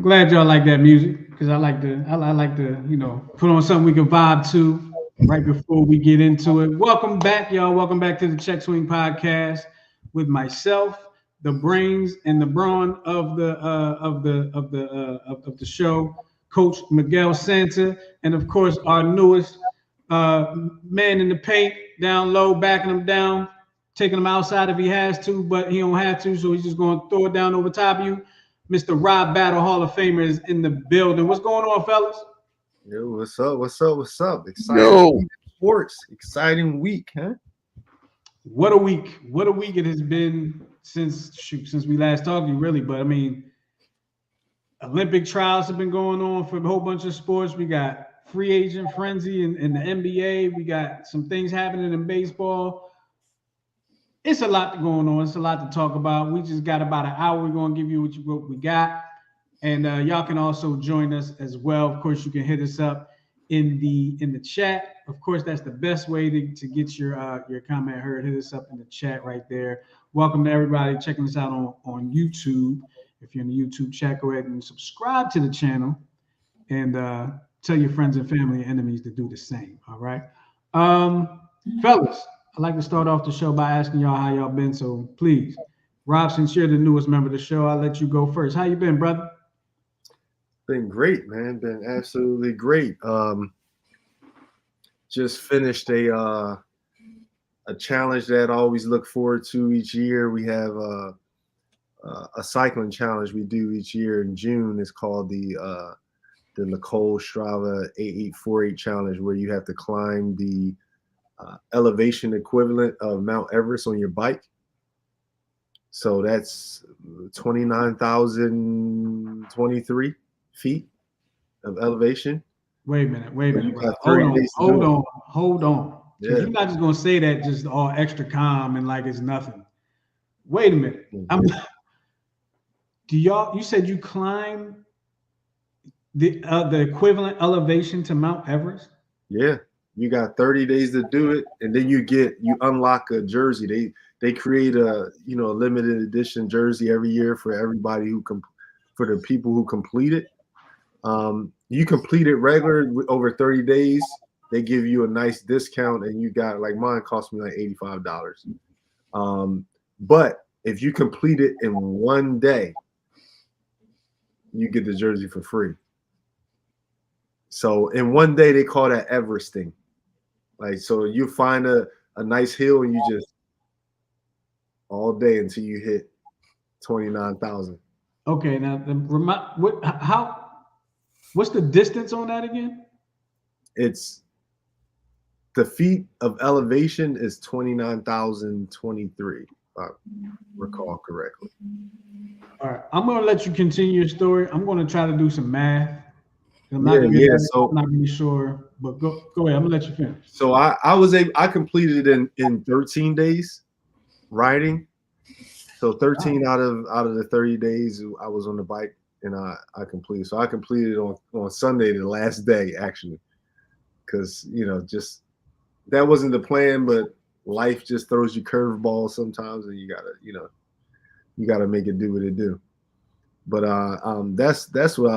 glad y'all like that music because I like to put on something we can vibe to right before we get into it. Welcome back, y'all. Welcome back to the Check Swing Podcast with myself, the brains and the brawn of the show, Coach Miguel Santa, and of course our newest man in the paint, down low, backing him down, taking him outside if he has to, but he don't have to, so he's just going to throw it down over top of you. Mr. Rob Battle Hall of Famer is in the building. What's going on, fellas? Yo, what's up? What's up? What's up? Exciting Yo, sports. Exciting week, huh? What a week! What a week it has been since we last talked to you, really. But I mean, Olympic trials have been going on for a whole bunch of sports. We got free agent frenzy in the NBA. We got some things happening in baseball. It's a lot going on. It's a lot to talk about. We just got about an hour. We're going to give you what we got. And y'all can also join us as well. Of course, you can hit us up in the chat. Of course, that's the best way to get your comment heard. Hit us up in the chat right there. Welcome to everybody checking us out on YouTube. If you're in the YouTube chat, go ahead and subscribe to the channel and tell your friends and family and enemies to do the same. All right. Fellas, I'd like to start off the show by asking y'all how y'all been. So please, Rob, since you're the newest member of the show, I'll let you go first. How you been, brother? Been great, man. Been absolutely great. Just finished a challenge that I always look forward to each year. We have a cycling challenge we do each year in June. It's called the Nicole Strava 8848 challenge, where you have to climb the elevation equivalent of Mount Everest on your bike. So that's 29,023 feet of elevation. Wait a minute. You got Hold 30 on. days to do it. Hold on. Yeah. You're not just gonna say that just all extra calm and like it's nothing. Wait a minute. You said you climb the equivalent elevation to Mount Everest? Yeah. You got 30 days to do it, and then you unlock a jersey. They create a limited edition jersey every year for everybody for the people who complete it. You complete it regular over 30 days, they give you a nice discount, and you got, like, mine cost me like $85. But if you complete it in one day, you get the jersey for free. So in one day, they call that Everesting. Like, so you find a nice hill and you just all day until you hit 29,000. Okay, now what's the distance on that again? It's the feet of elevation is 29,023, if I recall correctly. All right, I'm gonna let you continue your story. I'm gonna try to do some math. I'm not So really sure, but go ahead. I'm gonna let you finish. So I completed it in 13 days riding. So 13 out of the 30 days I was on the bike, and I completed. So I completed on Sunday, the last day, actually, because just that wasn't the plan, but life just throws you curveballs sometimes, and you gotta make it do what it do. But that's what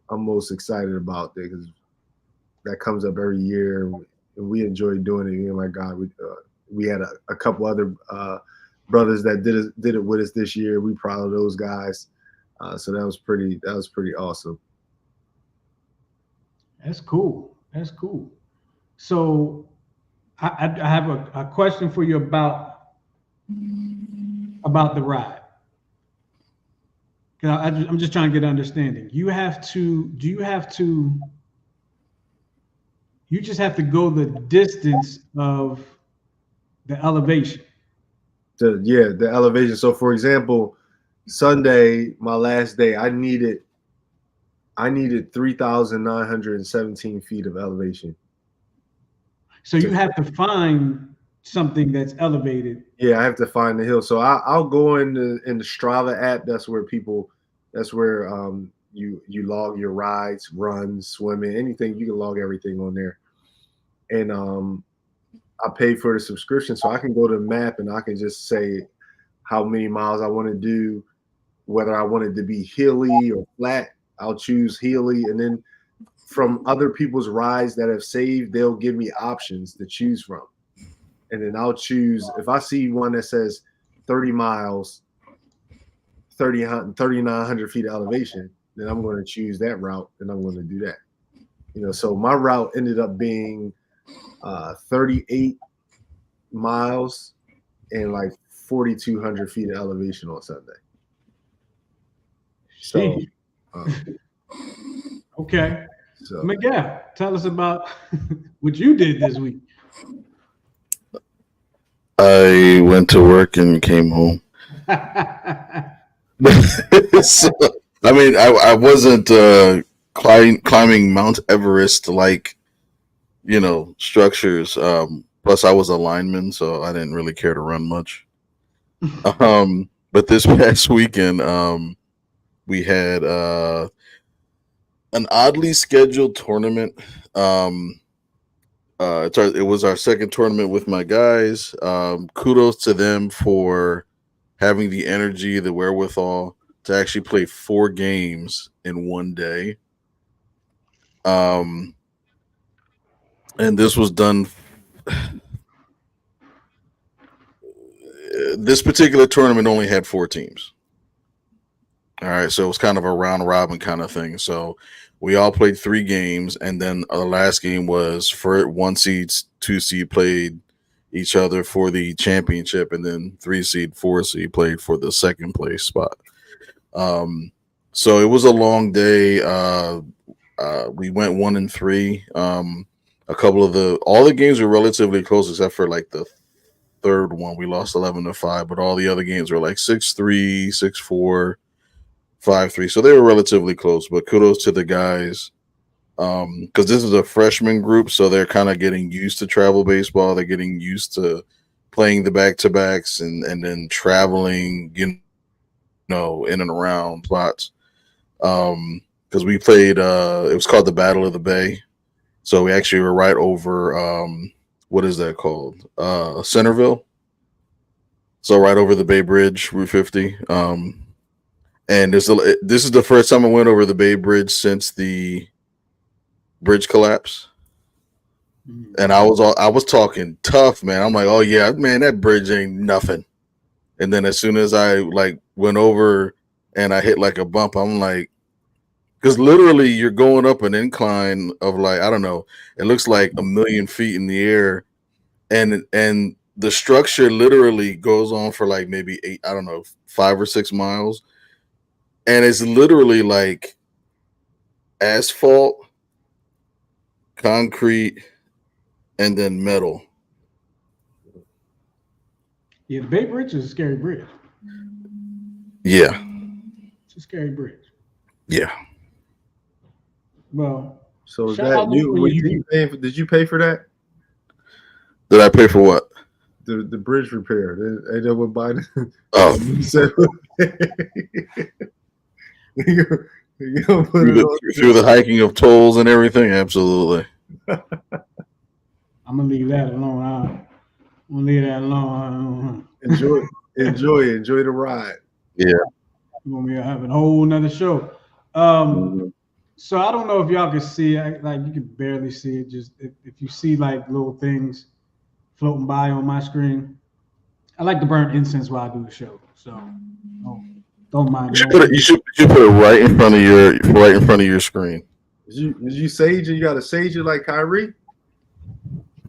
I'm most excited about, because that comes up every year, and we enjoy doing it. My God, we had a couple other brothers that did it with us this year. We proud of those guys. So that was pretty awesome. That's cool. So I have a question for you about the ride. I'm just trying to get an understanding. You just have to go the distance of the elevation. The elevation. So, for example, Sunday, my last day, I needed 3,917 feet of elevation. So you have to find something that's elevated. Yeah, I have to find the hill. So I'll go in the Strava app. That's where you log your rides, runs, swimming, anything. You can log everything on there. And I paid for the subscription, so I can go to the map and I can just say how many miles I want to do, whether I want it to be hilly or flat, I'll choose hilly. And then from other people's rides that have saved, they'll give me options to choose from. And then I'll choose, if I see one that says 30 miles, 3,900 feet of elevation, then I'm going to choose that route and I'm going to do that. So my route ended up being 38 miles and like 4,200 feet of elevation on Sunday. So, okay. So, Miguel, tell us about what you did this week. I went to work and came home. So, I mean, I wasn't climbing Mount Everest like, structures. Plus, I was a lineman, so I didn't really care to run much. But this past weekend, we had an oddly scheduled tournament. It was our second tournament with my guys. Kudos to them for having the energy, the wherewithal to actually play 4 games in one day. And this was done. This particular tournament only had 4 teams. All right, so it was kind of a round robin kind of thing. So we all played 3 games, and then the last game was for 1 seed, 2 seed played each other for the championship, and then 3 seed, 4 seed played for the second place spot. So it was a long day. We went 1-3. All the games were relatively close except for like the third one. We lost 11-5, but all the other games were like 6-3, 6-4. 5-3, so they were relatively close. But kudos to the guys, because this is a freshman group, so they're kind of getting used to travel baseball. They're getting used to playing the back-to-backs and then traveling, in and around spots. Because we played, it was called the Battle of the Bay, so we actually were right over, what is that called? Centerville. So right over the Bay Bridge, Route 50. And this is the first time I went over the Bay Bridge since the bridge collapse. And I was talking tough, man. I'm like, oh yeah, man, that bridge ain't nothing. And then as soon as I like went over and I hit like a bump, I'm like, because literally you're going up an incline of like, I don't know, it looks like 1,000,000 feet in the air, and the structure literally goes on for like maybe 5 or 6 miles. And it's literally like asphalt, concrete, and then metal. Yeah, the Bay Bridge is a scary bridge. Yeah. It's a scary bridge. Yeah. Well, so is that you? Did you pay for that? Did I pay for what? The bridge repair. They never buy it. Oh. Through the hiking of tolls and everything, absolutely. I'm gonna leave that alone. I'm gonna leave that alone. Enjoy the ride. Yeah, we're gonna be having a whole nother show. So I don't know if y'all can see it. Like you can barely see it. Just if you see like little things floating by on my screen, I like to burn incense while I do the show. So. Don't mind. You should put it right in front of your screen. Did you sage it? You got to sage it like Kyrie?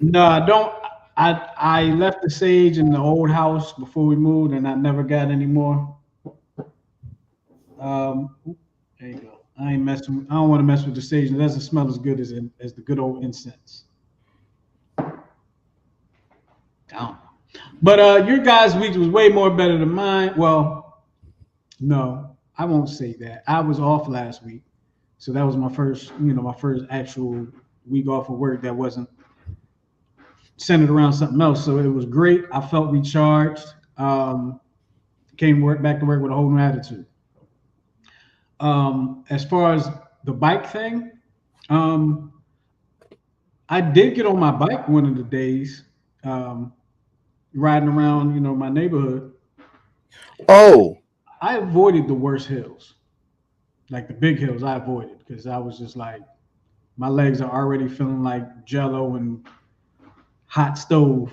No, I don't. I left the sage in the old house before we moved, and I never got any more. There you go. I ain't messing. I don't want to mess with the sage. It doesn't smell as good as the good old incense. But your guys' week was way more better than mine. Well. No, I won't say that. I was off last week, so that was my first actual week off of work that wasn't centered around something else. So it was great. I felt recharged. Came back to work with a whole new attitude. As far as the bike thing, I did get on my bike one of the days, riding around, my neighborhood. Oh, I avoided the worst hills, like the big hills. I avoided because I was just like, my legs are already feeling like Jello and hot stove.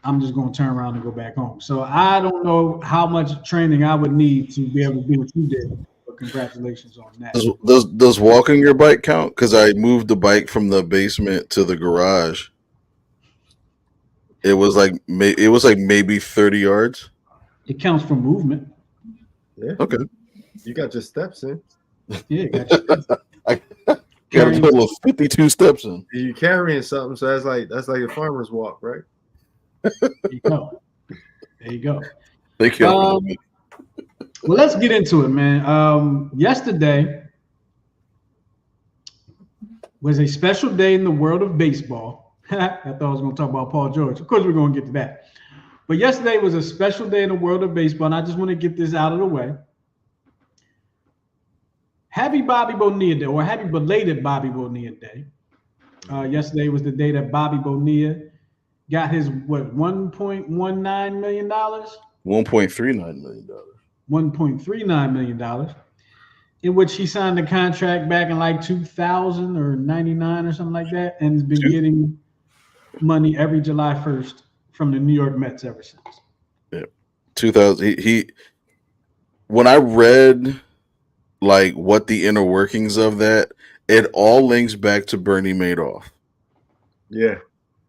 I'm just gonna turn around and go back home. So I don't know how much training I would need to be able to do what you did. But congratulations on that. Does walking your bike count? Because I moved the bike from the basement to the garage. It was like maybe 30 yards. It counts for movement. Yeah. Okay. You got your steps in. Yeah, gotcha. I got a total of 52 steps in. You carrying something, so that's like a farmer's walk, right? There you go. There you go. Thank you. Well, let's get into it, man. Yesterday was a special day in the world of baseball. I thought I was going to talk about Paul George. Of course, we're going to get to that. But yesterday was a special day in the world of baseball, and I just want to get this out of the way. Happy Bobby Bonilla Day, or happy belated Bobby Bonilla Day. Yesterday was the day that Bobby Bonilla got his, $1.19 million? $1.39 million. $1.39 million, in which he signed a contract back in like 2000 or 99 or something like that, and has been getting money every July 1st from the New York Mets ever since. Yeah, 2000. He when I read like what the inner workings of that, it all links back to Bernie Madoff. Yeah.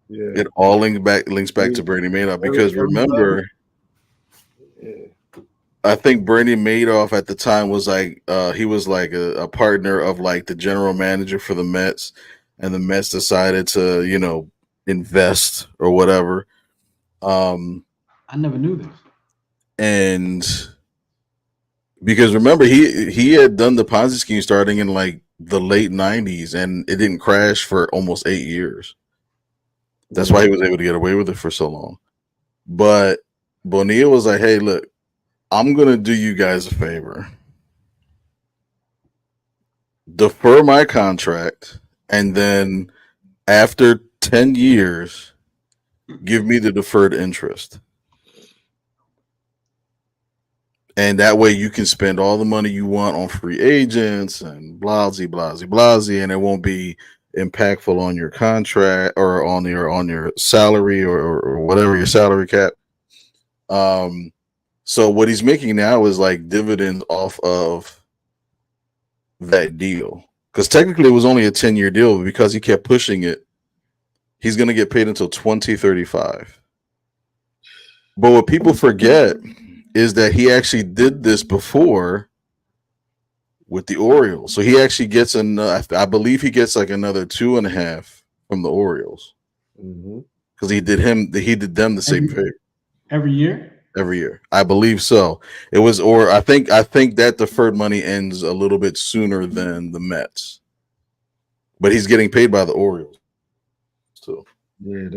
Yeah. It all links back to Bernie Madoff because remember, I think Bernie Madoff at the time was like he was like a partner of like the general manager for the Mets, and the Mets decided to invest or whatever. I never knew this. And because remember he had done the Ponzi scheme starting in like the late 90s, and it didn't crash for almost 8 years. That's why he was able to get away with it for so long. But Bonilla was like, hey, look, I'm going to do you guys a favor. Defer my contract, and then after 10 years, give me the deferred interest. And that way you can spend all the money you want on free agents and blasey, blasey, blasey, and it won't be impactful on your contract or on your salary or whatever, your salary cap. So what he's making now is like dividends off of that deal. Because technically it was only a 10-year deal, but because he kept pushing it, he's going to get paid until 2035. But what people forget is that he actually did this before with the Orioles. So he actually gets I believe he gets like another 2.5 from the Orioles. Because he did them the same favor. Every year? Every year. I believe so. It was, or I think that deferred money ends a little bit sooner than the Mets. But he's getting paid by the Orioles. So yeah,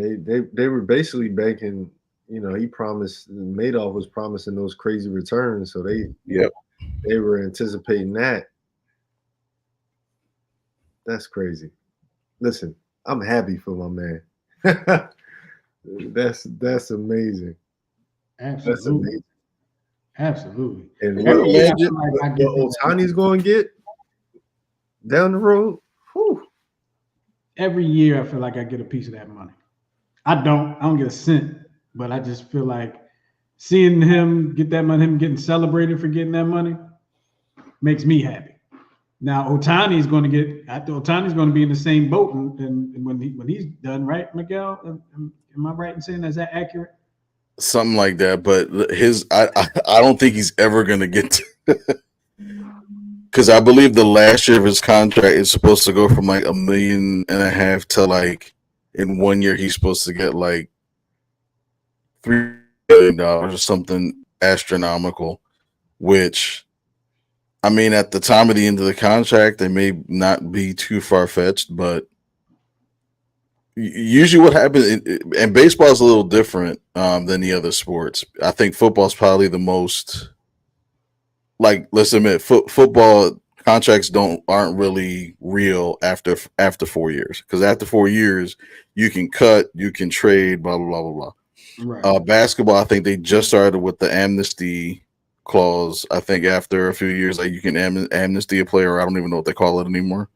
they were basically banking. He promised, Madoff was promising those crazy returns, so they were anticipating that. That's crazy. Listen, I'm happy for my man. That's amazing. Absolutely. That's amazing. Absolutely. And what Ohtani's going to get down the road, whew. Every year I feel like I get a piece of that money. I don't get a cent. But I just feel like seeing him get that money, him getting celebrated for getting that money, makes me happy. Now Ohtani's going to be in the same boat, and when he's done, right, Miguel? Am I right in saying that? Is that accurate? Something like that. But I don't think he's ever going to get to. Because I believe the last year of his contract is supposed to go from like $1.5 million to like in 1 year he's supposed to get like $3 million or something astronomical, which, I mean, at the time of the end of the contract, they may not be too far-fetched, but usually what happens, and baseball is a little different than the other sports. I think football is probably the most, like, let's admit, football contracts aren't really real after 4 years, because after 4 years, you can cut, you can trade, blah, blah, blah, blah, blah. Right. Basketball, I think they just started with the amnesty clause. I think after a few years, like you can amnesty a player. I don't even know what they call it anymore.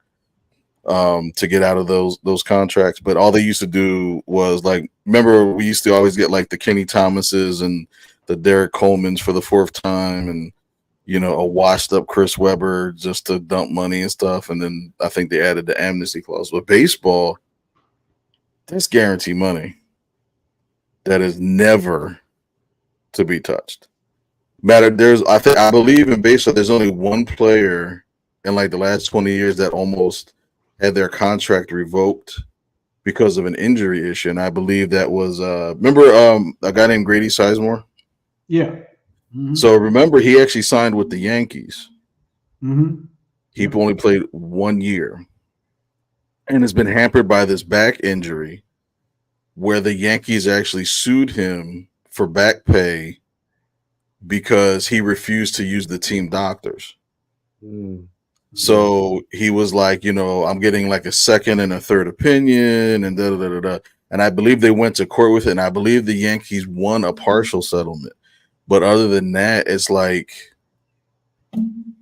To get out of those contracts, but all they used to do was like, remember we used to always get like the Kenny Thomases and the Derek Colemans for the fourth time, and a washed up Chris Webber just to dump money and stuff. And then I think they added the amnesty clause. But baseball, there's guarantee money that is never to be touched. I believe in baseball, there's only one player in like the last 20 years that almost had their contract revoked because of an injury issue. And I believe that was remember a guy named Grady Sizemore? Yeah. Mm-hmm. So remember, he actually signed with the Yankees. Mm-hmm. He only played 1 year and has been hampered by this back injury where the Yankees actually sued him for back pay because he refused to use the team doctors. So he was like, I'm getting like a second and a third opinion and da da da da. And I believe they went to court with it. And I believe the Yankees won a partial settlement. But other than that, it's like, and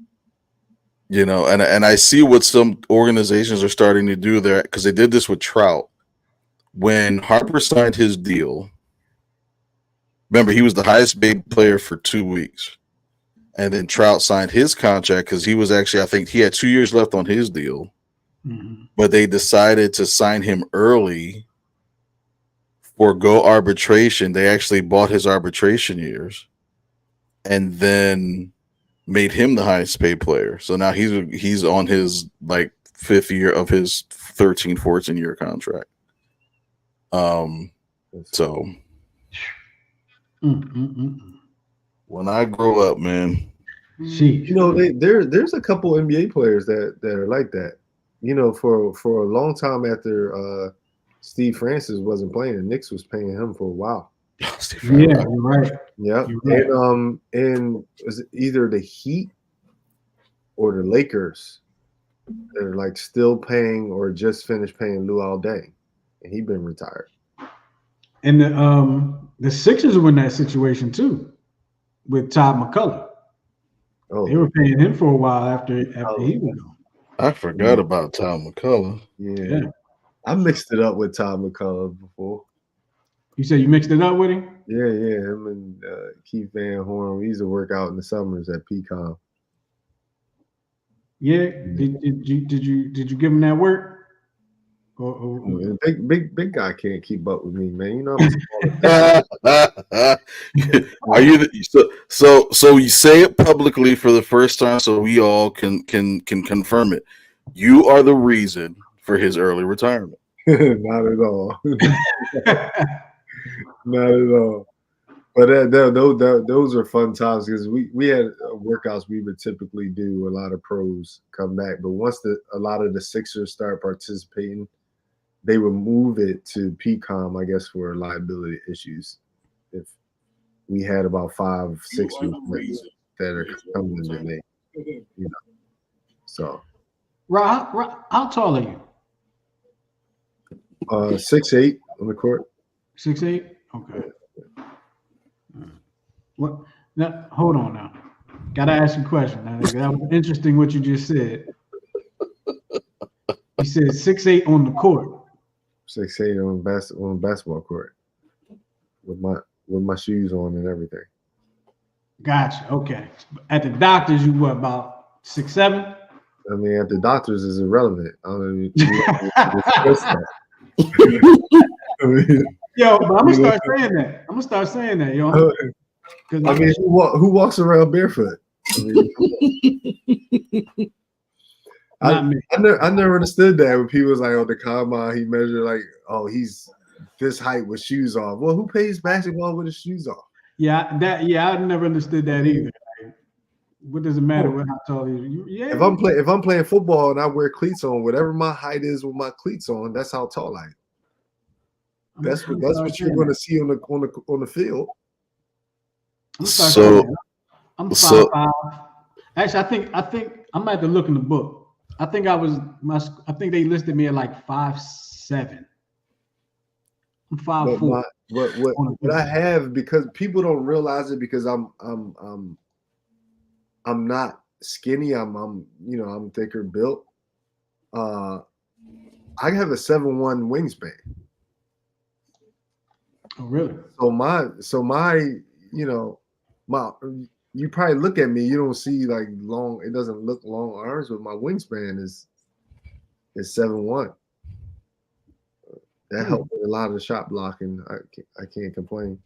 I see what some organizations are starting to do there, because they did this with Trout. When Harper signed his deal, remember, he was the highest paid player for 2 weeks. And then Trout signed his contract because he was actually, I think he had 2 years left on his deal. Mm-hmm. But they decided to sign him early, forego arbitration. They actually bought his arbitration years and then made him the highest paid player. So now he's on his like 5th year of his 13, 14 year contract. So when I grow up, man, there's a couple NBA players that are like that. For a long time after Steve Francis wasn't playing, the Knicks was paying him for a while. Yeah, you're right. Yeah, right. And was it either the Heat or the Lakers that are like still paying or just finished paying Luol Deng, and he's been retired. And the Sixers were in that situation too, with Todd McCullough. Oh, they were paying him for a while after he was gone. I forgot about Todd McCullough. Yeah, I mixed it up with Todd McCullough before. You said you mixed it up with him? Yeah, him and Keith Van Horn. We used to work out in the summers at PCOM. Yeah, did you give him that work? Big guy can't keep up with me, man. Are you so you say it publicly for the first time so we all can confirm it? You are the reason for his early retirement. Not at all. Not at all. But those are fun times because we had workouts we would typically do. A lot of pros come back, but once a lot of the Sixers start participating, they would move it to PCOM, I guess, for liability issues. If we had about 5 Sixers that are coming in today, So, Rob, how tall are you? 6'8" on the court. 6'8". Okay. What? Now, hold on now. Gotta ask you a question. Now, that was interesting what you just said. You said 6'8" on the court. 6'8" on the basketball court with my shoes on and everything. Gotcha. Okay. At the doctors, you were about 6'7"? I mean, at the doctors is irrelevant. I don't Yo, but I'm gonna start saying that. Yo. I mean, who walks around barefoot? I never understood that when people was like, the combine, he measured like, he's this height with shoes off. Well, who plays basketball with his shoes off? Yeah, I never understood that either. What does it matter how tall he is? Yeah. If I'm playing football and I wear cleats on, whatever my height is with my cleats on, that's how tall I am. That's what you're going to see on the field. I'm 5'5". Actually, I think I might have to look in the book. I think they listed me at like 5'7". I'm 5'4". What I have, because people don't realize it, because I'm I'm not skinny. I'm thicker built. I have a 7'1" wingspan. Oh, really? So my you probably look at me, you don't see like long. It doesn't look long arms, but my wingspan is 7'1". That helped with a lot of the shot blocking. I can't complain.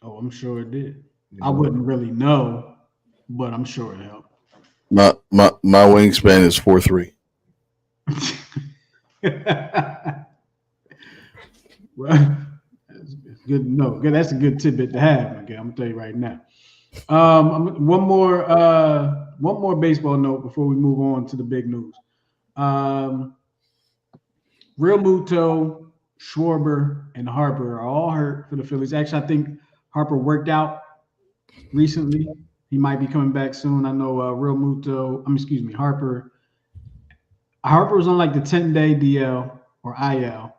Oh, I'm sure it did. I wouldn't really know, but I'm sure it helped. My wingspan is 4'3". Well, that's good to know. Good, that's a good tidbit to have. Okay, I'm gonna tell you right now. One more baseball note before we move on to the big news. Real Muto, Schwarber, and Harper are all hurt for the Phillies. Actually, I think Harper worked out recently. He might be coming back soon. I know Harper. Harper was on like the 10-day DL or IL.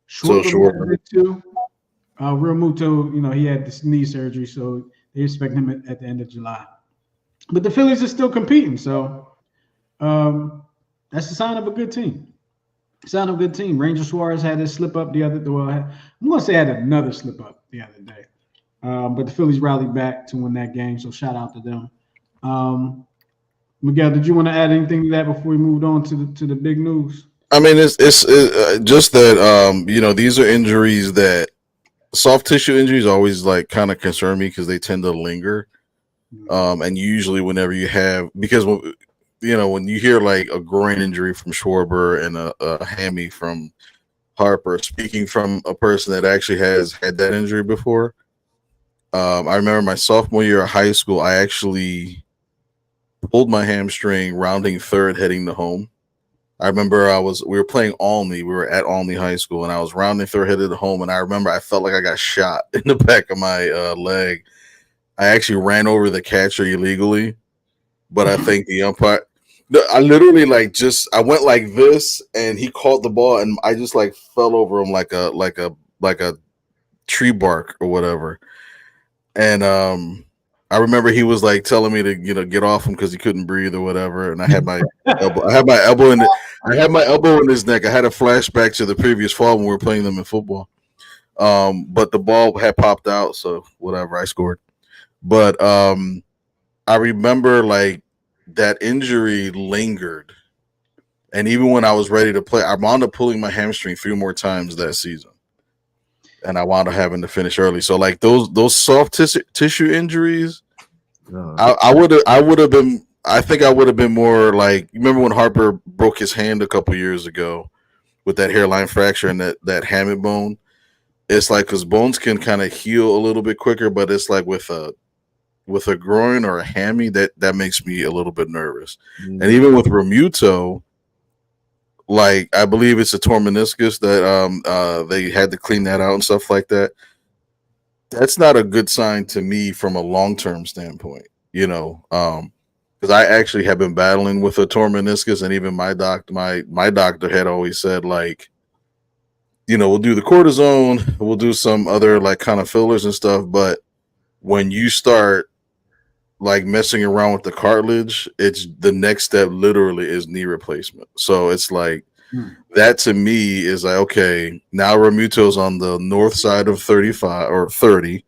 Schwarber too. Real Muto, he had this knee surgery, so they expect him at the end of July. But the Phillies are still competing, so that's a sign of a good team. Ranger Suarez had his slip up the other day. Well, I'm going to say had another slip up the other day. But the Phillies rallied back to win that game, so shout out to them. Miguel, did you want to add anything to that before we moved on to the big news? I mean, it's just that these are injuries that soft tissue injuries always like kind of concern me because they tend to linger. And usually whenever you have, because when you hear like a groin injury from Schwarber and a hammy from Harper, speaking from a person that actually has had that injury before, I remember my sophomore year of high school, I actually pulled my hamstring rounding third heading to home. I remember we were playing Olney. We were at Olney High School, and I was rounding third headed to home, and I remember I felt like I got shot in the back of my leg. I actually ran over the catcher illegally, but I think the umpire. I literally I went like this, and he caught the ball, and I just like fell over him like a tree bark or whatever. And I remember he was like telling me to get off him because he couldn't breathe or whatever. And I had my elbow in his neck. I had a flashback to the previous fall when we were playing them in football. But the ball had popped out, so whatever, I scored. But I remember like that injury lingered, and even when I was ready to play, I wound up pulling my hamstring 3 more times that season, and I wound up having to finish early. So like those soft tissue injuries, I would have been. I think I would have been more like, you remember when Harper broke his hand a couple years ago with that hairline fracture and that hamate bone. It's like because bones can kind of heal a little bit quicker, but it's like with a groin or a hammy, that makes me a little bit nervous. Mm-hmm. And even with Remuto, like I believe it's a torn meniscus that they had to clean that out and stuff like that. That's not a good sign to me from a long-term standpoint, because I actually have been battling with a torn meniscus, and even my doctor had always said, like, we'll do the cortisone, we'll do some other like kind of fillers and stuff, but when you start like messing around with the cartilage, it's the next step literally is knee replacement. So it's like that to me is like, okay, now Remuto's on the north side of 35 or 30.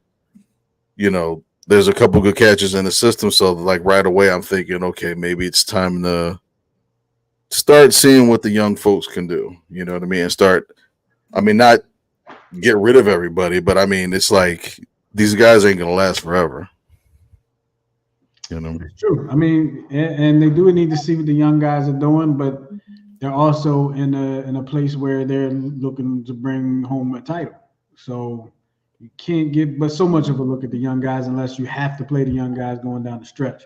There's a couple good catches in the system. So like right away I'm thinking, okay, maybe it's time to start seeing what the young folks can do. You know what I mean? And not get rid of everybody, but I mean, it's like these guys ain't gonna last forever. It's true. I mean, and they do need to see what the young guys are doing, but they're also in a place where they're looking to bring home a title. So you can't give but so much of a look at the young guys unless you have to play the young guys going down the stretch.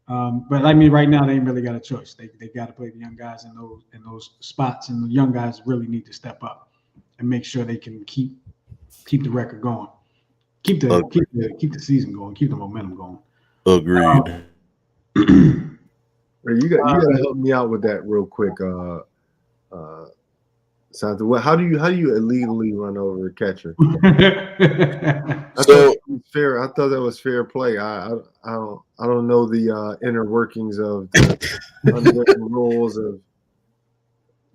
But I mean, right now they ain't really got a choice. They got to play the young guys in those spots, and the young guys really need to step up and make sure they can keep the record going, keep the season going, keep the momentum going. Agreed. You got to help me out with that real quick. How do you illegally run over a catcher? I thought that was fair play. I don't know the inner workings of the unwritten rules of.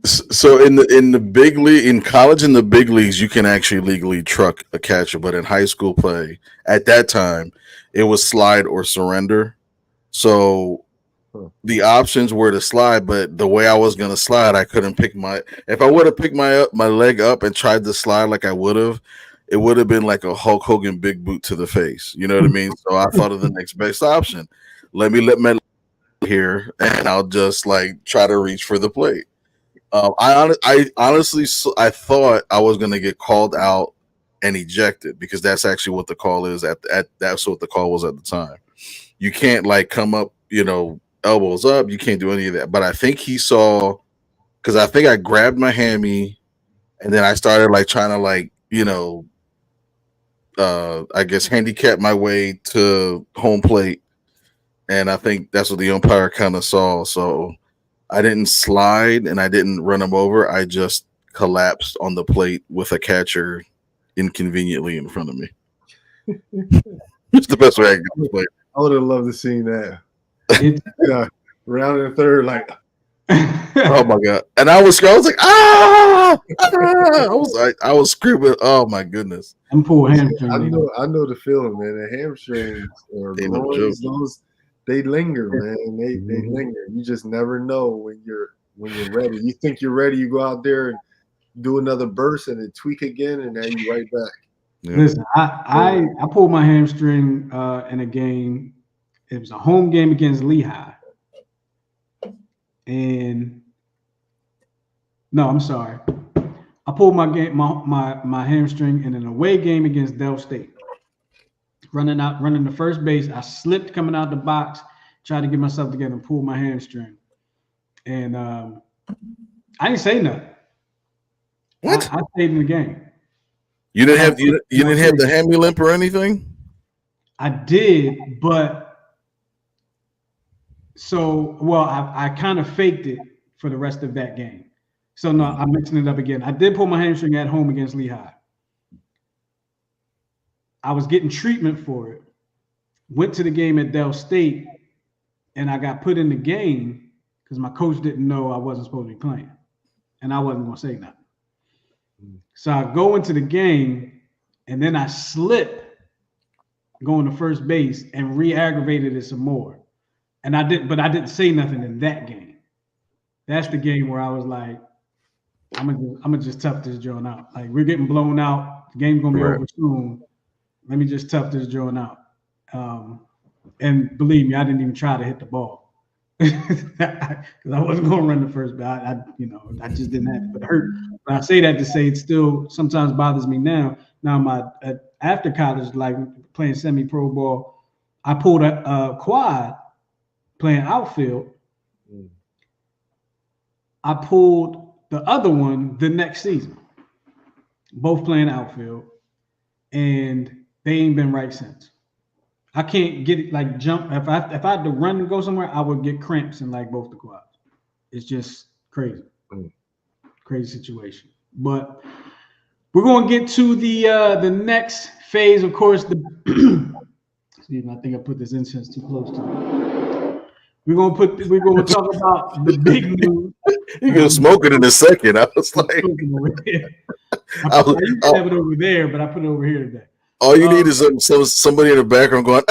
So in the big league, in college, in the big leagues, you can actually legally truck a catcher, but in high school play at that time, it was slide or surrender. So the options were to slide, but the way I was gonna slide, I couldn't pick my. If I would have picked my leg up and tried to slide like I would have, it would have been like a Hulk Hogan big boot to the face. You know what I mean? So I thought of the next best option. Let my here, and I'll just like try to reach for the plate. I honestly I thought I was gonna get called out and ejected because that's actually what the call is at that's what the call was at the time. You can't like come up, elbows up. You can't do any of that. But I think he saw because I think I grabbed my hammy and then I started like trying to like I guess handicap my way to home plate, and I think that's what the umpire kind of saw. So I didn't slide and I didn't run him over. I just collapsed on the plate with a catcher inconveniently in front of me. It's the best way I can play. I would have loved to see that. Round in the third, like. Oh my god! And I was like, ah! I was screaming. Oh my goodness! I'm poor hamstring. I know the feeling, man. The hamstrings or groins, those. They linger, man. They linger. You just never know when you're ready. You think you're ready, you go out there and do another burst and then tweak again, and then you right back. Yeah. Listen, I pulled my hamstring in a game. It was a home game against Lehigh, and no, I'm sorry. I pulled my hamstring in an away game against Del State. Running the first base, I slipped coming out the box, tried to get myself together and pulled my hamstring. And I didn't say nothing. What? I stayed in the game. You didn't have the hammy limp or anything? I did, but I kind of faked it for the rest of that game. So no, I'm mixing it up again. I did pull my hamstring at home against Lehigh. I was getting treatment for it, went to the game at Del State, and I got put in the game because my coach didn't know I wasn't supposed to be playing, and I wasn't going to say nothing. So I go into the game, and then I slip going to first base and re-aggravated it some more. And I didn't say nothing in that game. That's the game where I was like, I'm gonna just tough this joint out. Like, we're getting blown out. The game's gonna be over soon. Let me just tough this joint out. And believe me, I didn't even try to hit the ball because I wasn't going to run the first. But I just didn't have it. But it hurt. But I say that to say it still sometimes bothers me now. Now after college, like playing semi-pro ball, I pulled a quad playing outfield. I pulled the other one the next season, both playing outfield, and they ain't been right since. I can't get it like jump. If I had to run and go somewhere, I would get cramps in like both the quads. It's just crazy, crazy situation. But we're going to get to the next phase. Of course, excuse me, I think I put this incense too close to it. We're going to talk about the big news. You're going to smoke it in a second. I was like, I used to have it over there, but I put it over here today. All you need is somebody in the background going,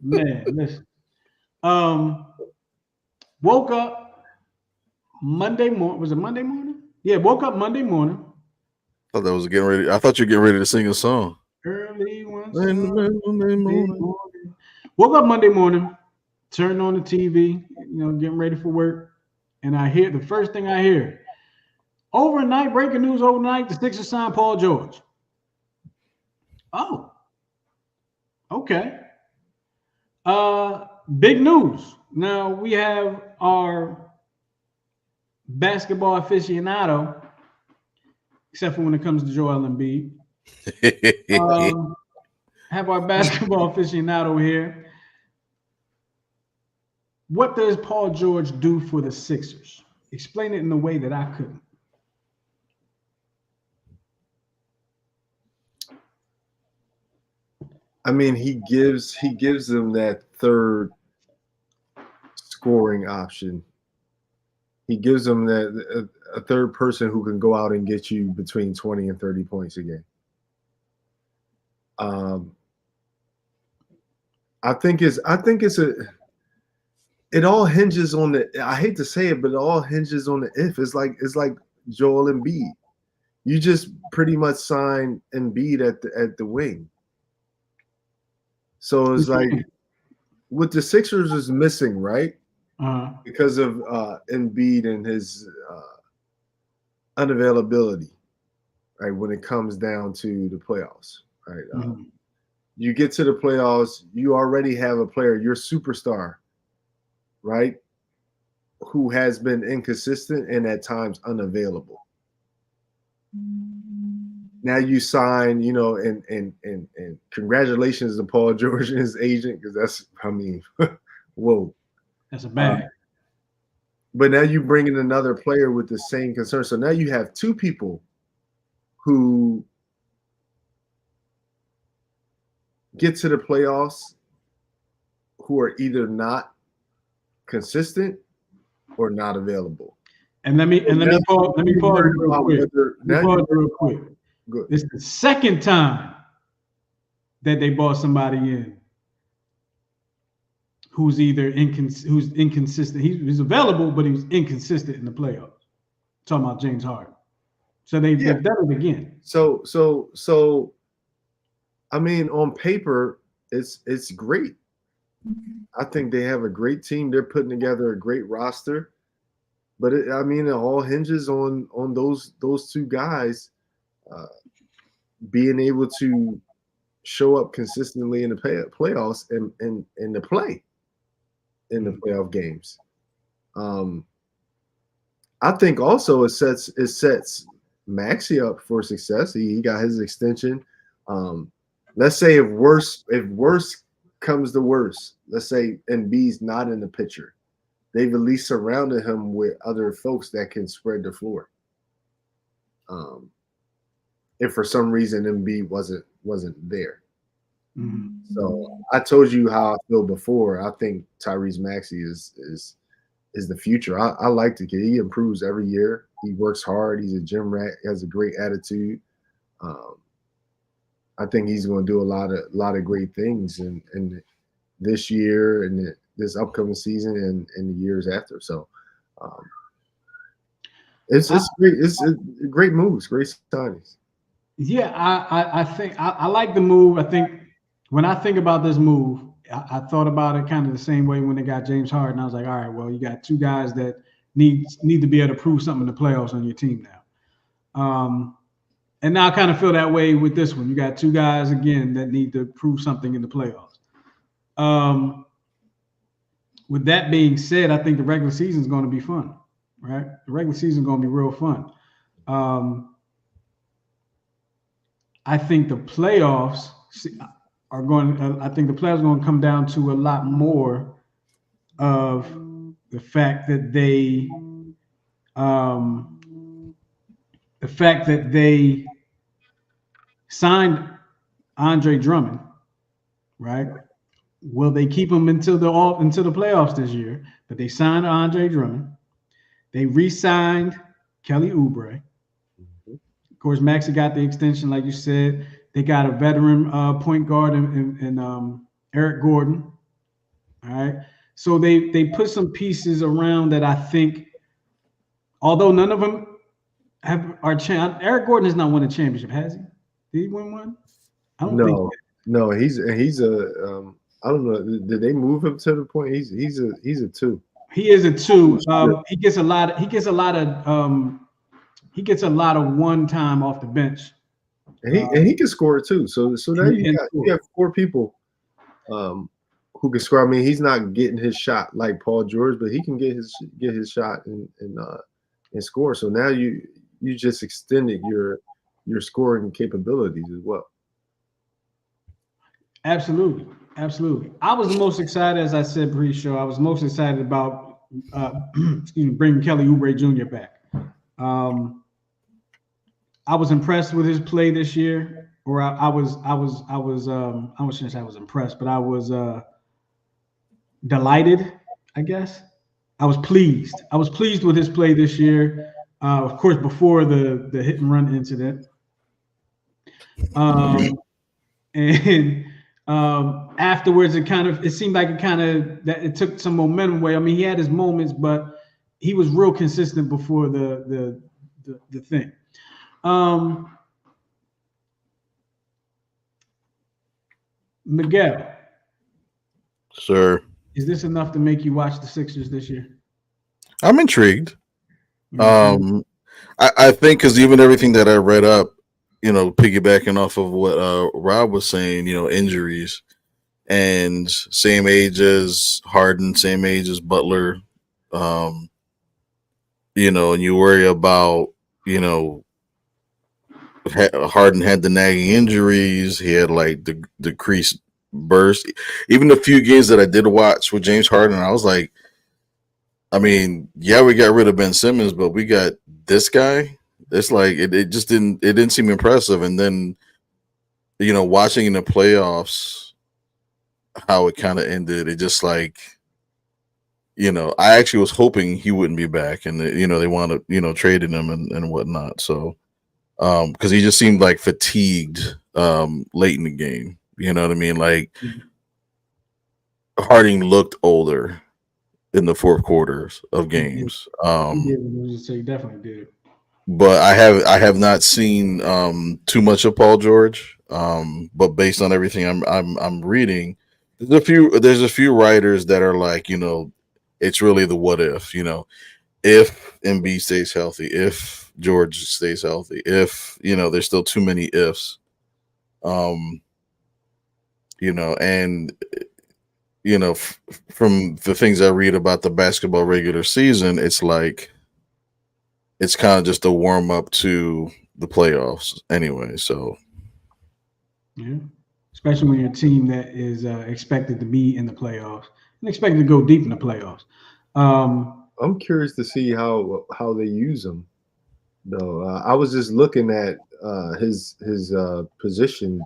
man, listen. Woke up Monday morning. Was it Monday morning? Yeah, woke up Monday morning. I thought that was getting ready. I thought you were getting ready to sing a song. Early Monday morning. Woke up Monday morning, turned on the TV, getting ready for work, and I hear the first thing I hear. Overnight, breaking news overnight, the Sixers signed Paul George. Oh, okay. Big news. Now we have our basketball aficionado, except for when it comes to Joel Embiid. Have our basketball aficionado here. what does Paul George do for the Sixers? Explain it in a way that I couldn't. I mean, he gives them that third scoring option. He gives them that a third person who can go out and get you between 20 and 30 points a game. I think it all hinges on the. I hate to say it, but it all hinges on the if. It's like Joel Embiid. You just pretty much sign Embiid at the wing. So it's like what the Sixers is missing, right? Because of Embiid and his unavailability, right? When it comes down to the playoffs, right? You get to the playoffs, you already have a player, your superstar, right? Who has been inconsistent and at times unavailable. Now you sign, and congratulations to Paul George and his agent, because that's, whoa. That's a bag. But now you bring in another player with the same concern. So now you have two people who get to the playoffs who are either not consistent or not available. And let me pause real quick. Good. This is the second time that they brought somebody in who's inconsistent. He was available, but he was inconsistent in the playoffs. Talking about James Harden. So they've done it again. So I mean, on paper, it's great. I think they have a great team. They're putting together a great roster. But it all hinges on those two guys being able to show up consistently in the playoffs and to play in the playoff games. I think also it sets Maxey up for success. He got his extension. Let's say if worse comes to worse, let's say Embiid's not in the picture. They've at least surrounded him with other folks that can spread the floor. If for some reason Embiid wasn't there. So I told you how I feel before. I think Tyrese Maxey is the future. I like the kid. He improves every year. He works hard. He's a gym rat. He has a great attitude. I think he's going to do a lot of great things in this year and this upcoming season and the years after. So it's great. It's great moves, great signings. Yeah, I think I like the move. I think when I think about this move, I thought about it kind of the same way when they got James Harden. I was like, all right, well, you got two guys that need to be able to prove something in the playoffs on your team now. And now I kind of feel that way with this one. You got two guys, again, that need to prove something in the playoffs. With that being said, I think the regular season is going to be fun, right? The regular season is going to be real fun. I think the playoffs are going to come down to a lot more of the fact that they signed Andre Drummond, right? Will they keep him into the playoffs this year? But they signed Andre Drummond. They re-signed Kelly Oubre. Of course, Maxey got the extension, like you said. They got a veteran point guard in Eric Gordon. All right. So they put some pieces around that I think, although none of them Eric Gordon has not won a championship, has he? Did he win one? I don't think. No, he's a I don't know. Did they move him to the point? He's a 2. He is a 2. He gets a lot of one time off the bench. And he can score too. So now you have 4 people who can score. I mean, he's not getting his shot like Paul George, but he can get his shot and score. So now you just extended your scoring capabilities as well. Absolutely. Absolutely. I was the most excited, as I said pre-show. I was most excited about bringing Kelly Oubre Jr. back. I was impressed with his play this year, or I shouldn't say I was impressed, but I was delighted, I guess. I was pleased. I was pleased with his play this year. Of course, before the hit and run incident. And afterwards, it seemed like it took some momentum away. I mean, he had his moments, but he was real consistent before the thing. Miguel, Sir, is this enough to make you watch the Sixers this year? I'm intrigued. I think because even everything that I read up, piggybacking off of what Rob was saying, injuries and same age as Harden, same age as Butler, and you worry about, Harden had the nagging injuries. He had like the decreased burst. Even the few games that I did watch with James Harden, I was like, I mean, yeah, we got rid of Ben Simmons, but we got this guy. It's like it just didn't seem impressive. And then, watching in the playoffs how it kind of ended, it just like, I actually was hoping he wouldn't be back, and they wound up trading him and whatnot. So because he just seemed like fatigued late in the game. You know what I mean? Like Harding looked older in the fourth quarters of games. He definitely did. But I have not seen too much of Paul George. But based on everything I'm reading, there's a few writers that are like, it's really the what if, if Embiid stays healthy, if George stays healthy, if there's still too many ifs. And from the things I read about the basketball regular season, it's like it's kind of just a warm up to the playoffs anyway. So, yeah, especially when you're a team that is expected to be in the playoffs and expected to go deep in the playoffs. I'm curious to see how they use him, though. I was just looking at his position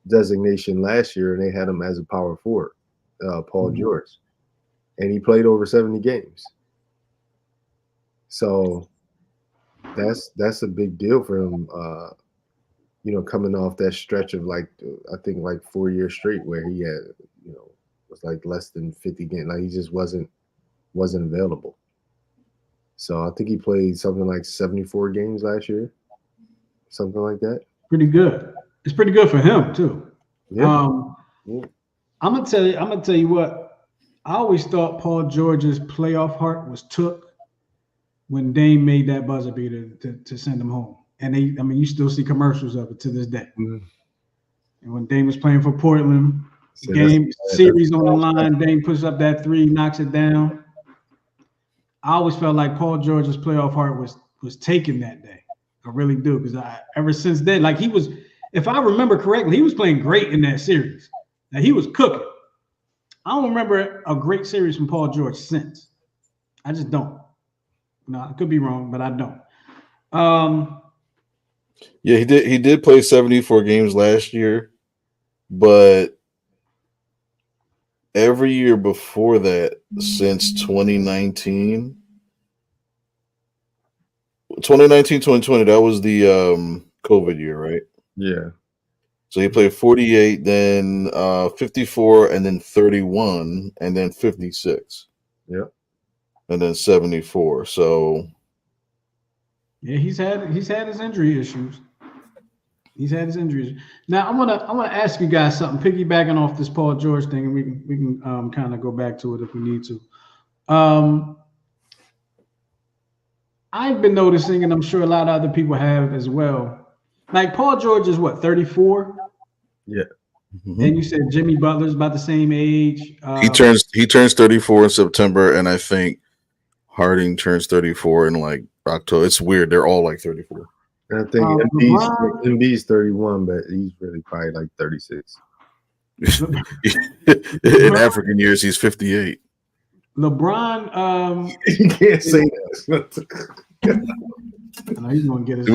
designation last year, and they had him as a power forward, Paul George, and he played over 70 games. So that's a big deal for him. Coming off that stretch of I think 4 years straight where he had was like less than 50 games, like he just wasn't available. So I think he played something like 74 games last year, something like that. Pretty good. It's pretty good for him too. Yeah. I'm gonna tell you what. I always thought Paul George's playoff heart was took when Dame made that buzzer beater to send him home. And you still see commercials of it to this day. And when Dame was playing for Portland, series on the line, Dame puts up that three, knocks it down. I always felt like Paul George's playoff heart was taken that day. I really do, because ever since then, like he was, if I remember correctly, he was playing great in that series. Now he was cooking. I don't remember a great series from Paul George since. I just don't. No, I could be wrong, but I don't. Yeah, he did play 74 games last year, but every year before that, since 2019, 2020, that was the COVID year, right? Yeah. So he played 48, then 54, and then 31, and then 56. Yeah. And then 74. So yeah, he's had his injury issues. He's had his injuries. Now I'm gonna ask you guys something, piggybacking off this Paul George thing, and we can kind of go back to it if we need to. I've been noticing, and I'm sure a lot of other people have as well. Like Paul George is what, 34? Yeah. And you said Jimmy Butler's about the same age. He turns 34 in September, and I think Harding turns 34 in like October. It's weird. They're all like 34. And I think Embiid's 31, but he's really probably like 36. In African years, he's 58. LeBron, You can't say that. I know he's gonna get his.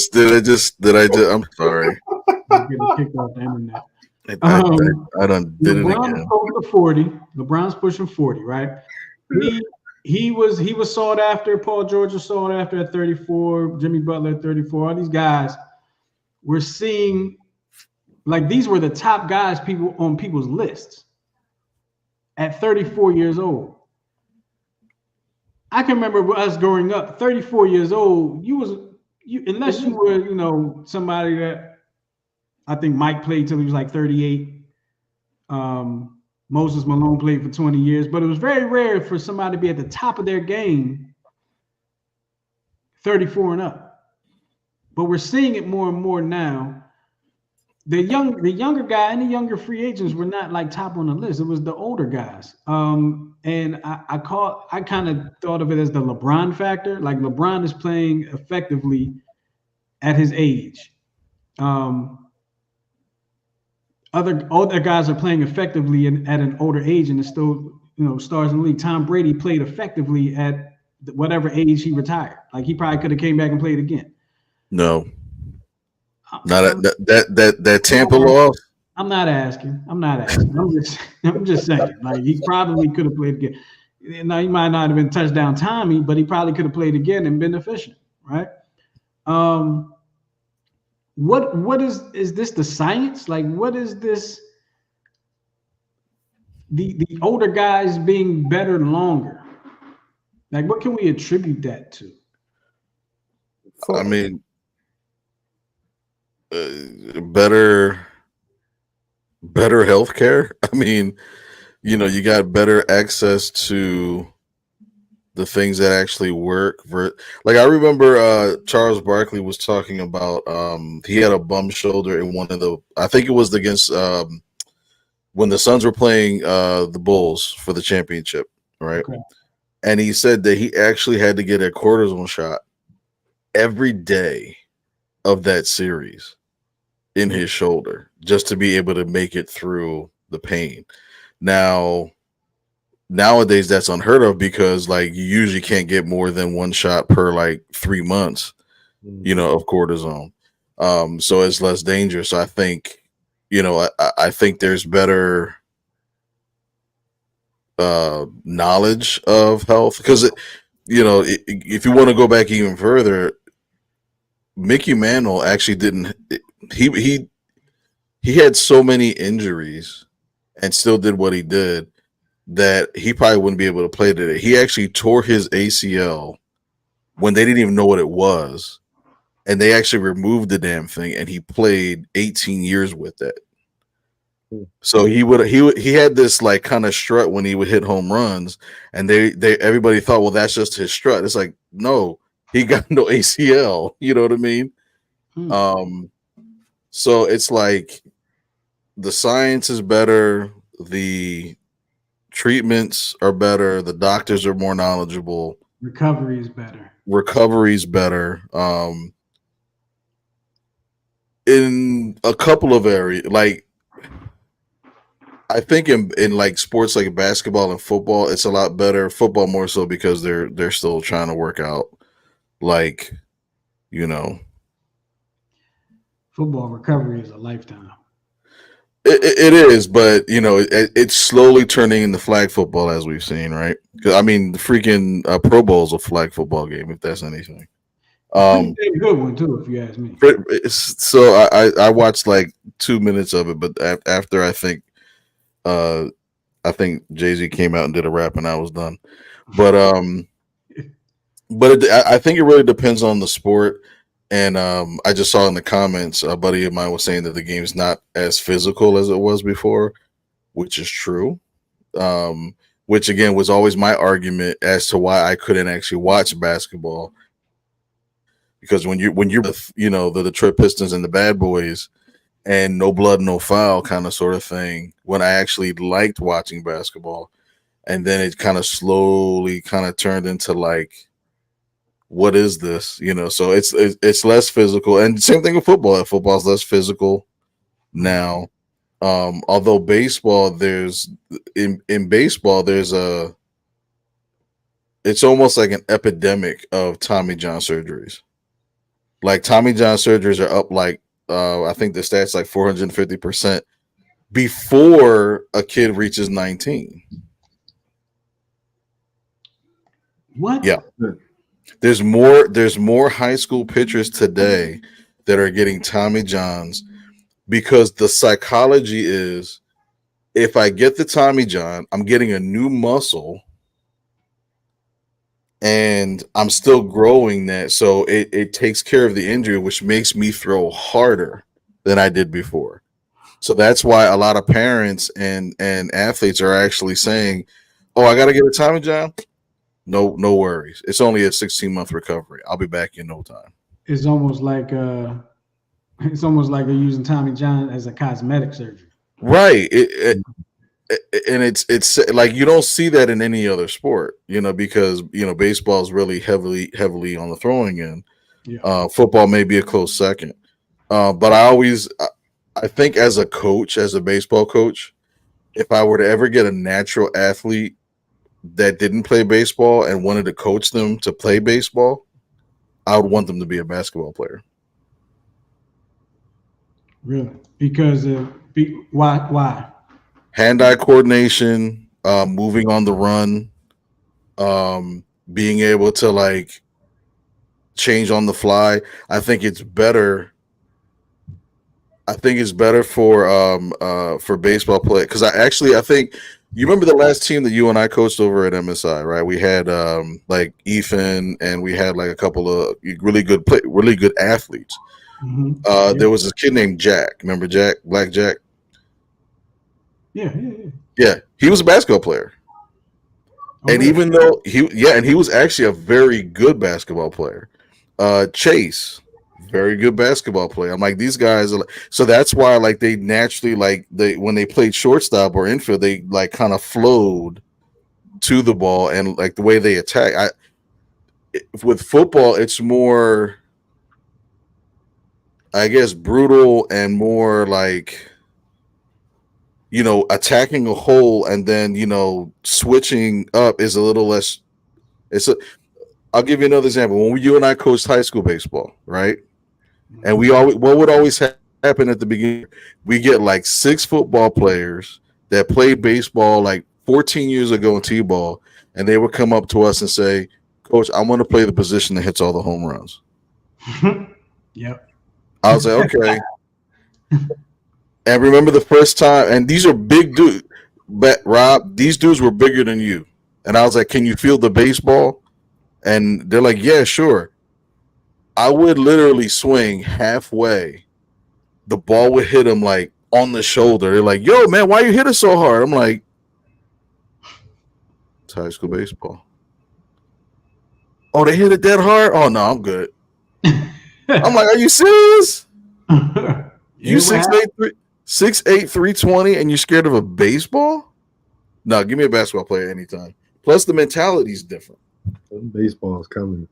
Did I just? I'm sorry. Get kicked off the internet. I done did it LeBron's again. close to 40. LeBron's pushing 40, right? He was sought after. Paul George was sought after at 34. Jimmy Butler at 34. All these guys we're seeing, like, these were the top guys people on people's lists at 34 years old. I can remember us growing up, 34 years old. Unless you were, somebody that I think Mike played till he was like 38. Moses Malone played for 20 years, but it was very rare for somebody to be at the top of their game 34 and up. But we're seeing it more and more now. The younger guy and the younger free agents were not like top on the list. It was the older guys. And I kind of thought of it as the LeBron factor. Like, LeBron is playing effectively at his age. Other guys are playing effectively at an older age, and it's still, stars in the league. Tom Brady played effectively at whatever age he retired. Like, he probably could have came back and played again. No, not that Tampa loss. I'm not asking. I'm just saying. Like, he probably could have played again. Now, he might not have been touchdown Tommy, but he probably could have played again and been efficient, right? What is this the science? Like, what is this? The older guys being better longer. Like, what can we attribute that to? I mean, better healthcare. I mean, you got better access to the things that actually work. Like, I remember Charles Barkley was talking about he had a bum shoulder in one of the, I think it was against when the Suns were playing the Bulls for the championship, right? Okay. And he said that he actually had to get a cortisone shot every day of that series in his shoulder just to be able to make it through the pain. Nowadays that's unheard of because, like, you usually can't get more than one shot per like 3 months, of cortisone. So it's less dangerous. So I think, I think there's better knowledge of health because, if you want to go back even further, Mickey Mantle actually didn't. He had so many injuries and still did what he did that he probably wouldn't be able to play today. He actually tore his ACL when they didn't even know what it was, and they actually removed the damn thing, and he played 18 years with it. So he had this like kind of strut when he would hit home runs, and everybody thought, well, that's just his strut. It's like, no, he got no ACL. You know what I mean? So it's like the science is better, the treatments are better, the doctors are more knowledgeable. Recovery is better. In a couple of areas, like I think in like sports like basketball and football, it's a lot better. Football more so because they're still trying to work out, like, football recovery is a lifetime. It is, but it's slowly turning into flag football as we've seen, right? I mean, the freaking Pro Bowl is a flag football game, if that's anything. Pretty good one too, if you ask me. So I watched like 2 minutes of it, but after I think Jay-Z came out and did a rap, and I was done. But I think it really depends on the sport. And I just saw in the comments, a buddy of mine was saying that the game's not as physical as it was before, which is true. Which again was always my argument as to why I couldn't actually watch basketball. Because when you're the Detroit Pistons and the Bad Boys and no blood, no foul kind of sort of thing, when I actually liked watching basketball, and then it kind of slowly kind of turned into like, what is this? So it's less physical, and same thing with football. Football's less physical now. Although baseball, in baseball, it's almost like an epidemic of Tommy John surgeries. Like Tommy John surgeries are up like I think the stats like 450% before a kid reaches 19. What? Yeah. There's more high school pitchers today that are getting Tommy Johns because the psychology is if I get the Tommy John, I'm getting a new muscle and I'm still growing that. So it takes care of the injury, which makes me throw harder than I did before. So that's why a lot of parents and athletes are actually saying, "Oh, I got to get a Tommy John." No worries. It's only a 16-month recovery. I'll be back in no time. It's almost like they're using Tommy John as a cosmetic surgery. Right. And it's like you don't see that in any other sport, because baseball is really heavily on the throwing end. Yeah. Football may be a close second. But I think as a coach, as a baseball coach, if I were to ever get a natural athlete that didn't play baseball and wanted to coach them to play baseball, I would want them to be a basketball player. Really? Because why? Hand-eye coordination, moving on the run, being able to like change on the fly. I think it's better for baseball play because I think you remember the last team that you and I coached over at MSI, right? We had like Ethan and we had like a couple of really good athletes. Mm-hmm. There was a kid named Jack. Remember Jack, Black Jack? Yeah. Yeah, he was a basketball player. Okay. And even though he was actually a very good basketball player. Chase, very good basketball player. I'm like, these guys are so that's why like they naturally when they played shortstop or infield, they like kind of flowed to the ball and like the way they attack. With football, it's more, I guess, brutal and more like attacking a hole and then switching up is a little less. I'll give you another example. When you and I coached high school baseball, right? And what would always happen at the beginning? We get like 6 football players that played baseball like 14 years ago in T-ball, and they would come up to us and say, "Coach, I want to play the position that hits all the home runs." Yep. I was like, "Okay." And remember the first time, and these are big dudes, but Rob, these dudes were bigger than you. And I was like, "Can you feel the baseball?" And they're like, "Yeah, sure." I would literally swing halfway. The ball would hit him like on the shoulder. They're like, "Yo, man, why you hit it so hard?" I'm like, "It's high school baseball." Oh, they hit it that hard? Oh no, I'm good. I'm like, "Are you serious? You 6'8", 320, and you're scared of a baseball? No, give me a basketball player anytime. Plus, the mentality's different. Baseball's coming.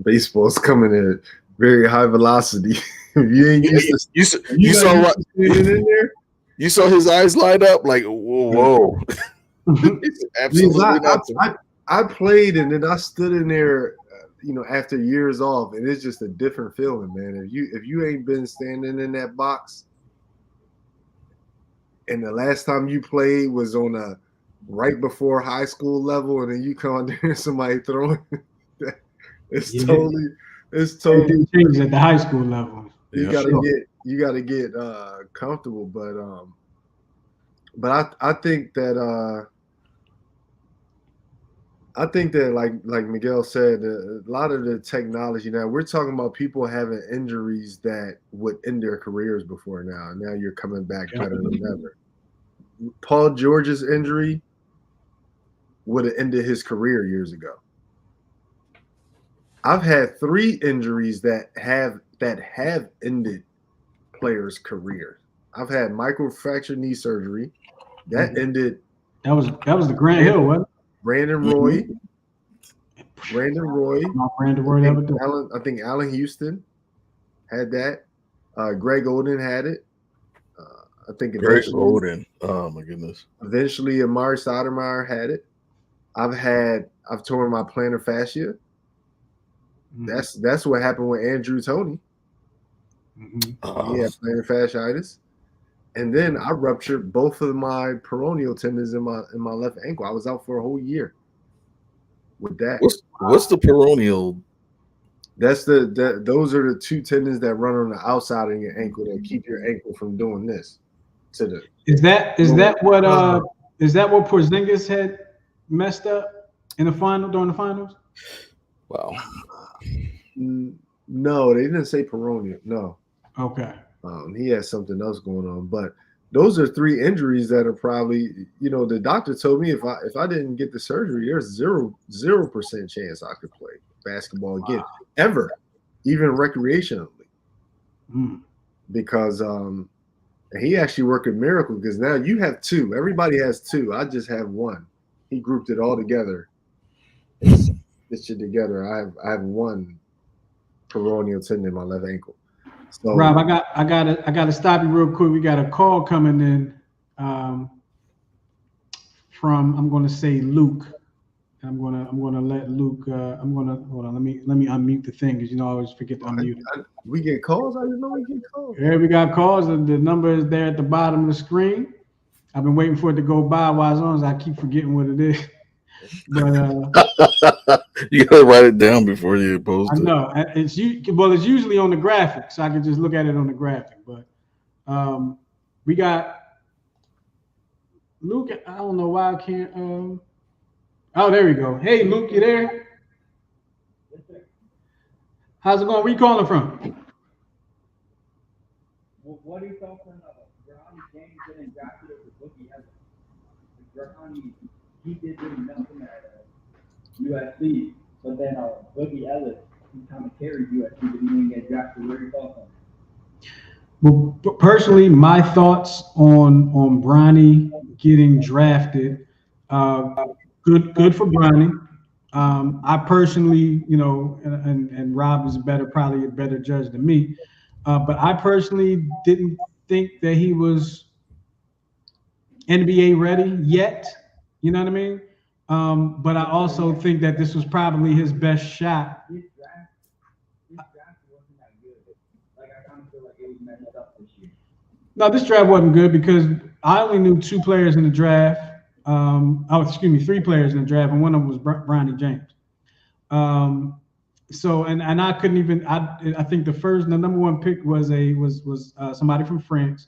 Baseball's coming at very high velocity. If you ain't used to, you saw what in there. You saw his eyes light up, like whoa. Absolutely not. I played and then I stood in there, after years off, and it's just a different feeling, man. If you ain't been standing in that box, and the last time you played was on a right before high school level, and then you come out there and somebody throwing, it's totally everything changes at the high school level. You gotta get comfortable, but I think that like Miguel said, a lot of the technology now, we're talking about people having injuries that would end their careers before now. Now you're coming back better than ever. Paul George's injury would have ended his career years ago. I've had 3 injuries that have ended players' career. I've had microfracture knee surgery that ended. That was the Grant Hill, wasn't it? Brandon Roy. I think Allen Houston had that. Greg Oden had it. I think Greg Oden. Oh my goodness. Eventually, Amari Stoudemire had it. I've torn my plantar fascia. Mhm. That's what happened with Andrew Toney. Mhm. He had plantar fasciitis, and then I ruptured both of my peroneal tendons in my left ankle. I was out for a whole year with that. What's the peroneal? Those are the two tendons that run on the outside of your ankle that keep your ankle from doing this. Is that what Porzingis had messed up in the final during the finals? Wow. No, they didn't say peroneal. No. Okay. He has something else going on, but those are three injuries that are probably, the doctor told me if I didn't get the surgery, there's 0% chance I could play basketball again, ever, even recreationally. Because he actually worked a miracle, because now you have two. Everybody has two. I just have one. He grouped it all together. Stitched it together. I have one peroneal tendon in my left ankle. So, Rob, I gotta stop you real quick. We got a call coming in from, I'm gonna say, Luke. I'm gonna let Luke. Hold on. Let me unmute the thing, because I always forget to unmute it. We get calls. I didn't know we get calls. Yeah, we got calls. The number is there at the bottom of the screen. I've been waiting for it to go by while it's on, so I keep forgetting what it is. But you gotta write it down before you post it. I know it's usually on the graphic, so I can just look at it on the graphic. But we got Luke. I don't know why I can't. Oh, there we go. Hey, Luke, you there? How's it going? Where you calling from? What are you talking about? Ronnie James getting drafted as a rookie ever. Ronnie, he did really nothing at USC, but then Boogie Ellis, he kind of carried USC, but he didn't get drafted. Where are you talking? Well, personally, my thoughts on Bronny getting drafted. Good for Bronny. I personally, and Rob is probably a better judge than me. But I personally didn't think that he was NBA ready yet. You know what I mean? But I also think that this was probably his best shot. His draft wasn't that good. Like, I kind of feel like it was messed up this year. No, this draft wasn't good because I only knew two players in the draft. Three players in the draft, and one of them was Bronny James. So I couldn't even. I think the number one pick was somebody from France.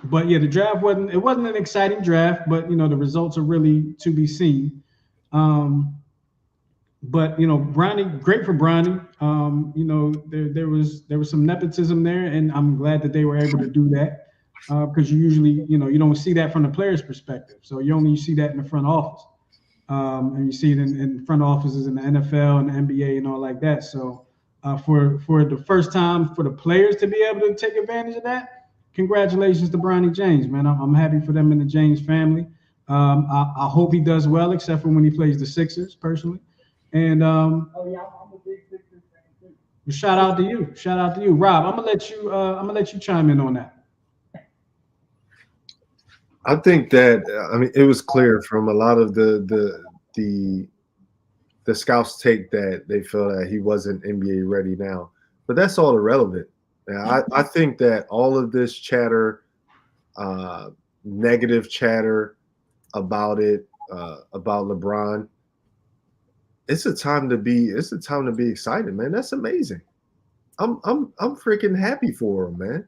But yeah, the draft wasn't an exciting draft, but the results are really to be seen. But Bronny, great for Bronny. There was some nepotism there, and I'm glad that they were able to do that, because you usually you don't see that from the player's perspective. So you only see that in the front office, and you see it in front offices in the NFL and the NBA and all like that. So for the first time for the players to be able to take advantage of that, congratulations to Bronny James, man. I'm happy for them in the James family. I hope he does well, except for when he plays the Sixers, personally. And I'm a big Sixers fan too. Shout out to you, Rob. I'm gonna let you chime in on that. I think that it was clear from a lot of the scouts' take that they felt that he wasn't NBA ready now, but that's all irrelevant. I think that all of this chatter, negative chatter about LeBron, it's a time to be excited, man. That's amazing. I'm freaking happy for him, man.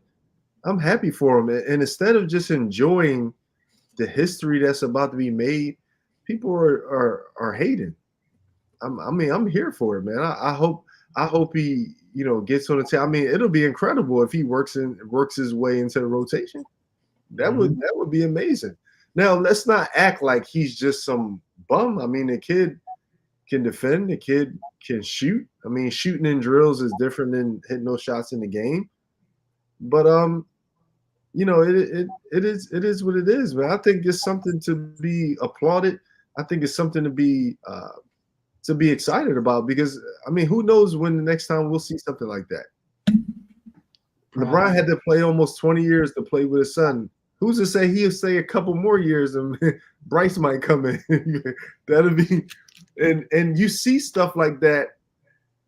I'm happy for him, and instead of just enjoying the history that's about to be made, people are hating. I'm here for it, man. I hope he gets on the team. It'll be incredible if he works his way into the rotation. That would be amazing. Now let's not act like he's just some bum. The kid can defend. The kid can shoot. Shooting in drills is different than hitting those shots in the game. But it is what it is, man. I think it's something to be applauded. I think it's something to be excited about, because who knows when the next time we'll see something like that. LeBron had to play almost 20 years to play with his son. Who's to say he'll stay a couple more years and Bryce might come in? That'll be, and you see stuff like that.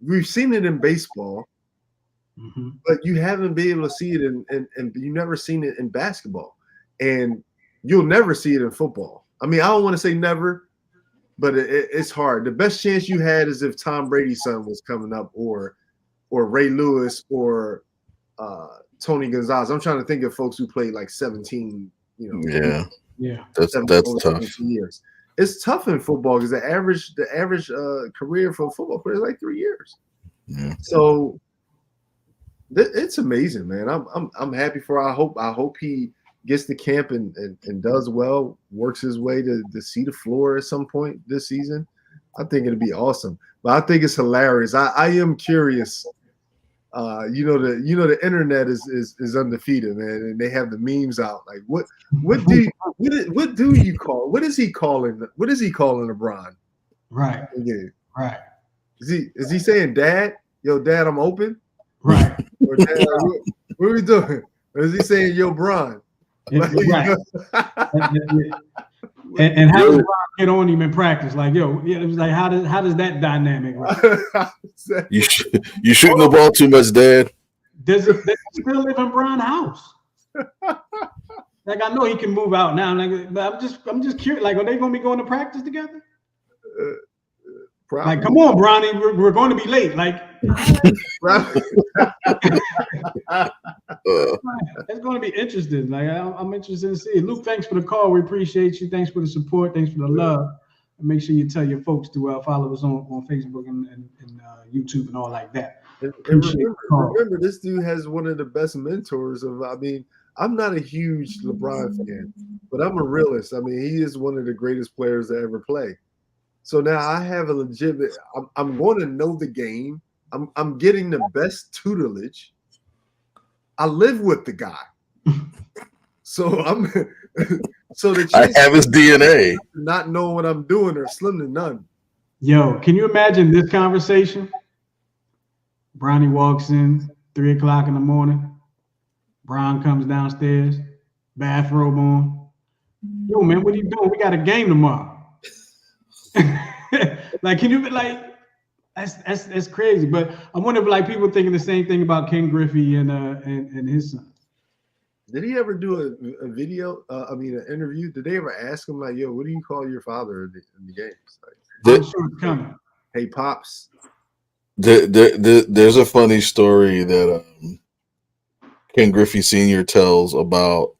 We've seen it in baseball, but you haven't been able to see it and you've never seen it in basketball, and you'll never see it in football. I mean, I don't want to say never, but it's hard. The best chance you had is if Tom Brady's son was coming up, or Ray Lewis, or Tony Gonzalez. I'm trying to think of folks who played like 17, Yeah, that's tough. Years. It's tough in football because the average career for a football player is like 3 years. Yeah. So it's amazing, man. I'm happy for. I hope he gets to camp and does well, works his way to see the floor at some point this season. I think it'd be awesome. But I think it's hilarious. I am curious. The internet is undefeated, man, and they have the memes out. Like, what do you call? What is he calling LeBron? Right. Again? Right. Is he saying, Dad? Yo, Dad, I'm open. Right. Or, Dad, what are we doing? Or is he saying, Yo, Bron? Right. and how does Bron get on him in practice? Like, yo, it was like, how does that dynamic work? You shooting the ball too much, Dad. Does it still live in Bron's house? Like, I know he can move out now, but I'm just curious. Like, are they going to be going to practice together? Probably. Like, come on, Bronny, we're going to be late. Like, it's going to be interesting. Like, I'm interested in seeing. Luke, thanks for the call. We appreciate you. Thanks for the support. Thanks for the love. And make sure you tell your folks to follow us on Facebook and YouTube and all like that. And remember, this dude has one of the best mentors of. I mean, I'm not a huge LeBron fan, but I'm a realist. I mean, he is one of the greatest players to ever play. So now I have a legitimate. I'm going to know the game. I'm getting the best tutelage. I live with the guy, so I'm. So the I have his DNA. Not knowing what I'm doing are slim to none. Yo, can you imagine this conversation? Bronny walks in 3 o'clock in the morning. Bron comes downstairs, bathrobe on. Yo, man, what are you doing? We got a game tomorrow. Like, can you be like, that's crazy. But I wonder if like people thinking the same thing about Ken Griffey and his son. Did he ever do a video? An interview? Did they ever ask him like, "Yo, what do you call your father in the games?" Like, I'm sure it's coming. Hey, pops. There's a funny story that Ken Griffey Sr. tells about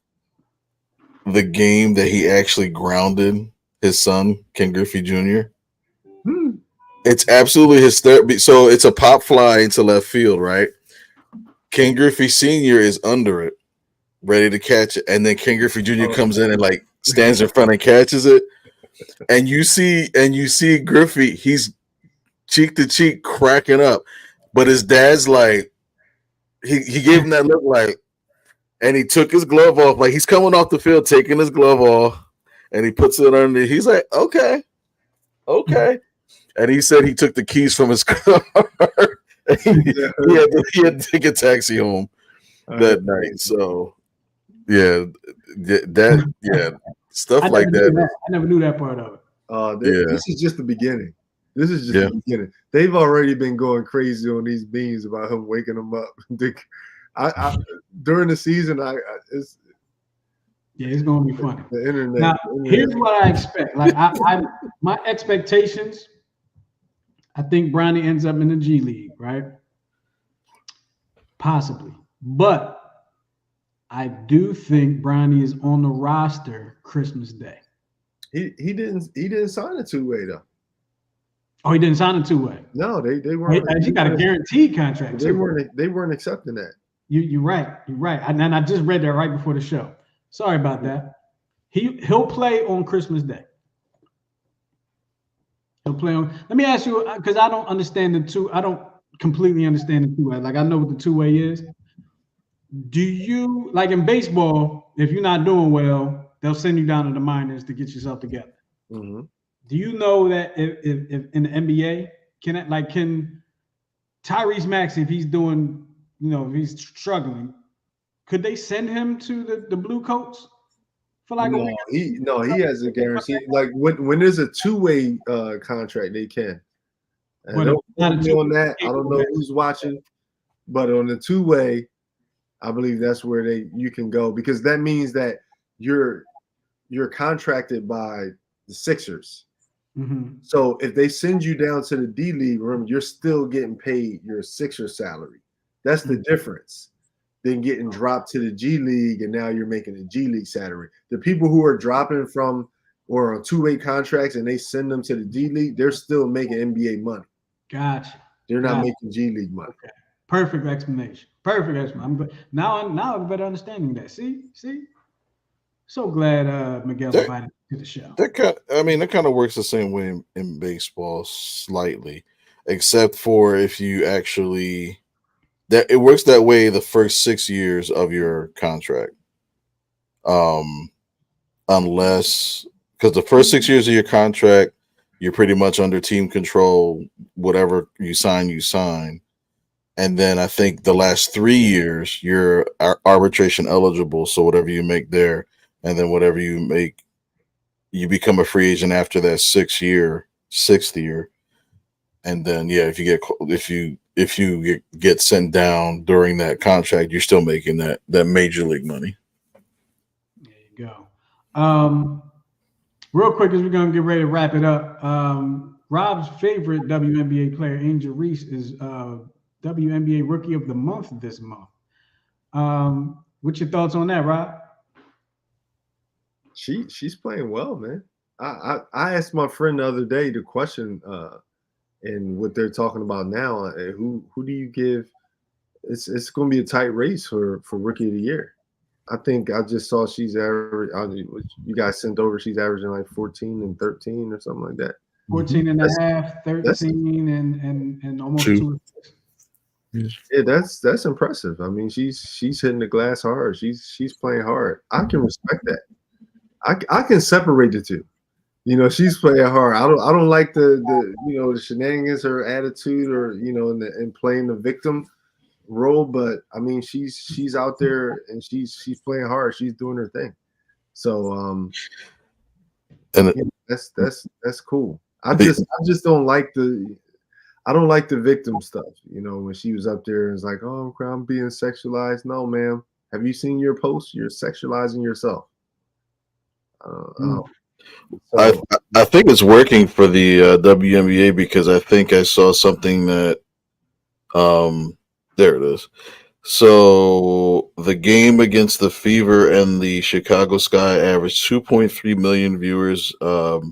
the game that he actually grounded his son, Ken Griffey Jr. It's absolutely hysterical. So it's a pop fly into left field, right? Ken Griffey Sr. is under it, ready to catch it, and then Ken Griffey Jr. comes in and like stands in front and catches it. And you see Griffey, he's cheek to cheek cracking up, but his dad's like, he gave him that look like, and he took his glove off, like he's coming off the field, taking his glove off, and he puts it underneath. He's like, okay. And he said he took the keys from his car. he had to take a taxi home that night. So, stuff like that. I never knew that part of it. This is just the beginning. The beginning. They've already been going crazy on these beans about him waking them up. During the season, it's going to be funny. The internet. Now, here's what I expect. Like, my expectations. I think Bronny ends up in the G League, right? Possibly, but I do think Bronny is on the roster Christmas Day. He didn't sign a two-way though. Oh, he didn't sign a two-way. No, they weren't. He got a guaranteed contract. They weren't accepting that. You're right. And I just read that right before the show. Sorry about that. He'll play on Christmas Day. He'll play on. Let me ask you, because I don't understand the two. I don't completely understand the two-way. Like, I know what the two-way is. Do you, like in baseball, if you're not doing well, they'll send you down to the minors to get yourself together. Mm-hmm. Do you know that if in the NBA, can Tyrese Maxey, if he's doing if he's struggling, could they send him to the Blue Coats for like a No, week? he has a guarantee. Like when there's a two-way contract, they can. And But don't not a quote me on that. I don't know two-way. who's watching, but on the two-way, I believe that's where you can go, because that means that you're contracted by the Sixers. Mm-hmm. So if they send you down to the D League, remember, you're still getting paid your Sixer salary. That's the difference. Than getting dropped to the G League, and now you're making a G League salary. The people who are dropping from or on two-way contracts and they send them to the D League, they're still making NBA money. Gotcha. They're not making G League money. Okay. Perfect explanation. Perfect explanation. I'm good. Now I have a better understanding of that. See? So glad Miguel invited me to the show. That kind of works the same way in baseball slightly, except for if you actually that it works that way the first 6 years of your contract. Unless because the first 6 years of your contract, you're pretty much under team control. Whatever you sign. And then I think the last 3 years you're arbitration eligible. So whatever you make there, and then whatever you make, you become a free agent after that sixth year. And then if you get sent down during that contract, you're still making that major league money. There you go. Real quick, as we're gonna get ready to wrap it up. Rob's favorite WNBA player, Angel Reese, is WNBA Rookie of the Month this month. What's your thoughts on that, Rob? She's playing well, man. I asked my friend the other day the question, and what they're talking about now. Who do you give? It's going to be a tight race for Rookie of the Year. I think I just saw she's average. You guys sent over. She's averaging like 14 and 13 or something like that. 14 and a half, 13, and almost 2. Yeah, that's impressive. I mean, she's hitting the glass hard. She's playing hard. I can respect that. I can separate the two. She's playing hard. I don't like the the shenanigans, her attitude, or in playing the victim role. But I mean, she's out there and she's playing hard. She's doing her thing. So and that's cool. I just don't like the victim stuff. When she was up there and it's like, oh, I'm being sexualized. No, ma'am. Have you seen your post? You're sexualizing yourself. I think it's working for the WNBA, because I think I saw something that there it is. So the game against the Fever and the Chicago Sky averaged 2.3 million viewers a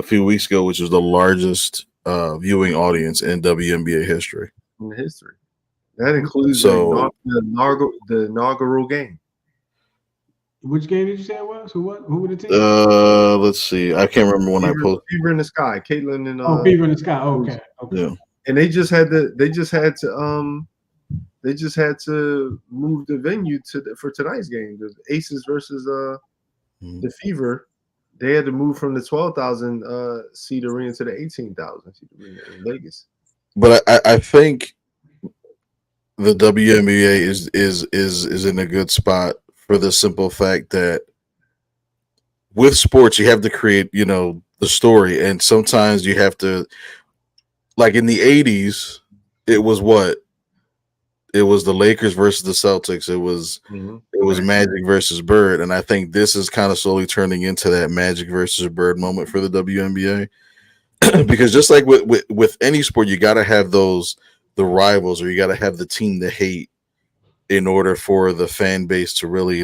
few weeks ago, which is the largest viewing audience in WNBA history. In history, that includes the inaugural game. Which game did you say it was? Who were the teams? Let's see. I can't remember when I posted. Fever in the Sky, Caitlin and Fever in the Sky. Oh, okay. Yeah. And they just had to move the venue for tonight's game. The Aces versus the Fever. They had to move from the 12,000 seat arena to the 18,000 seat arena in Vegas. But I think the WNBA is in a good spot for the simple fact that with sports you have to create, the story, and sometimes you have to, like in the 80s, it was the Lakers versus the Celtics. It was Magic versus Bird, and I think this is kind of slowly turning into that Magic versus Bird moment for the WNBA. Because just like with any sport, you got to have the rivals, or you got to have the team to hate in order for the fan base to really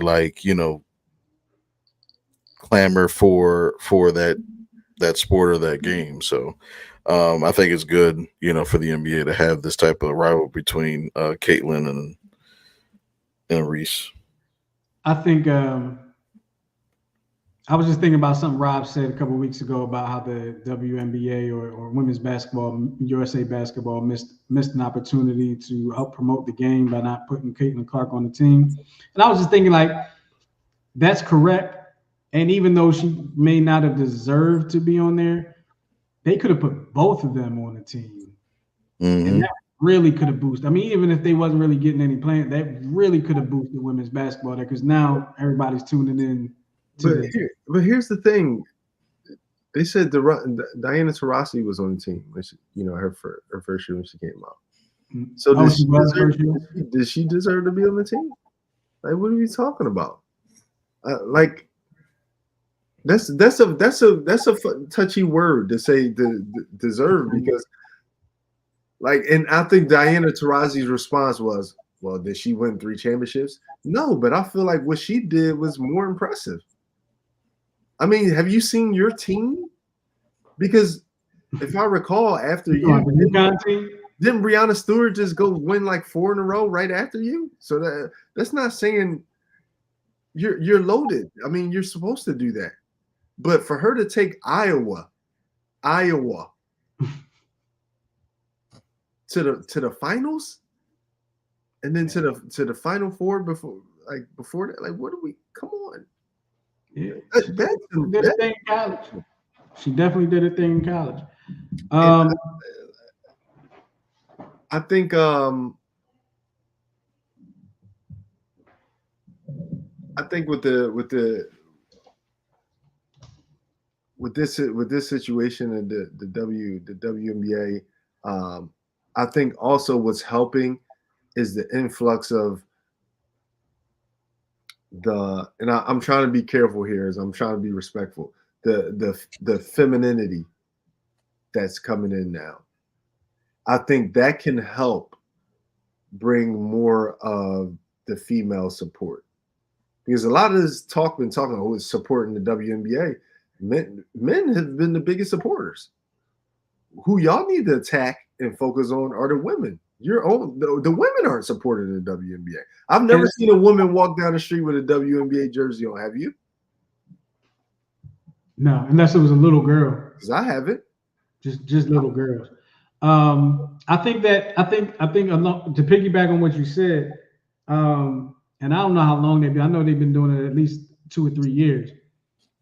clamor for that sport or that game. So I think it's good, for the NBA to have this type of rival between Caitlin and Reese. I think I was just thinking about something Rob said a couple of weeks ago about how the WNBA or women's basketball, USA basketball missed an opportunity to help promote the game by not putting Caitlin Clark on the team. And I was just thinking, like, that's correct. And even though she may not have deserved to be on there, they could have put both of them on the team. Mm-hmm. really could have boosted. I mean, even if they wasn't really getting any playing, that really could have boosted women's basketball there because now everybody's tuning in. But here's the thing. They said Diana Taurasi was on the team. Which, her first year when she came out. So did she deserve to be on the team? Like, what are we talking about? Like, that's a touchy word to say deserve because, like, and I think Diana Taurasi's response was, "Well, did she win 3 championships? No, but I feel like what she did was more impressive." I mean, have you seen your team? Because if I recall, after you, didn't Breanna Stewart just go win like 4 in a row right after you? So that's not saying you're loaded. I mean, you're supposed to do that. But for her to take Iowa to the finals, and then to the Final Four before that, like, what do we? Come on. Yeah, she did a thing in college. She definitely did a thing in college. I think with this situation and the WNBA, I think also what's helping is the influx of and I'm trying to be careful here as I'm trying to be respectful. The femininity that's coming in now. I think that can help bring more of the female support. Because a lot of this talk been talking about supporting the WNBA. Men have been the biggest supporters. Who y'all need to attack and focus on are the women. The women aren't supporting the WNBA. I've never seen a woman walk down the street with a WNBA jersey on. Have you? No, unless it was a little girl. Because I haven't. Just little girls. I think to piggyback on what you said, and I don't know how long they've been. I know they've been doing it at least 2 or 3 years,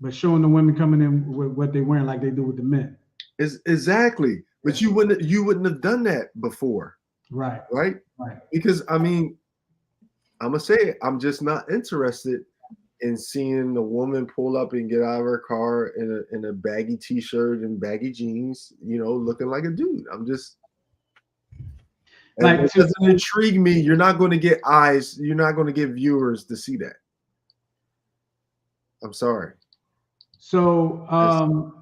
but showing the women coming in with what they're wearing like they do with the men. Exactly. But you wouldn't have done that before. Right. Because I mean, I'm gonna say it, I'm just not interested in seeing the woman pull up and get out of her car in a baggy t-shirt and baggy jeans, looking like a dude. I'm just like, it doesn't intrigue me. You're not going to get eyes. You're not going to get viewers to see that. I'm sorry. So I'm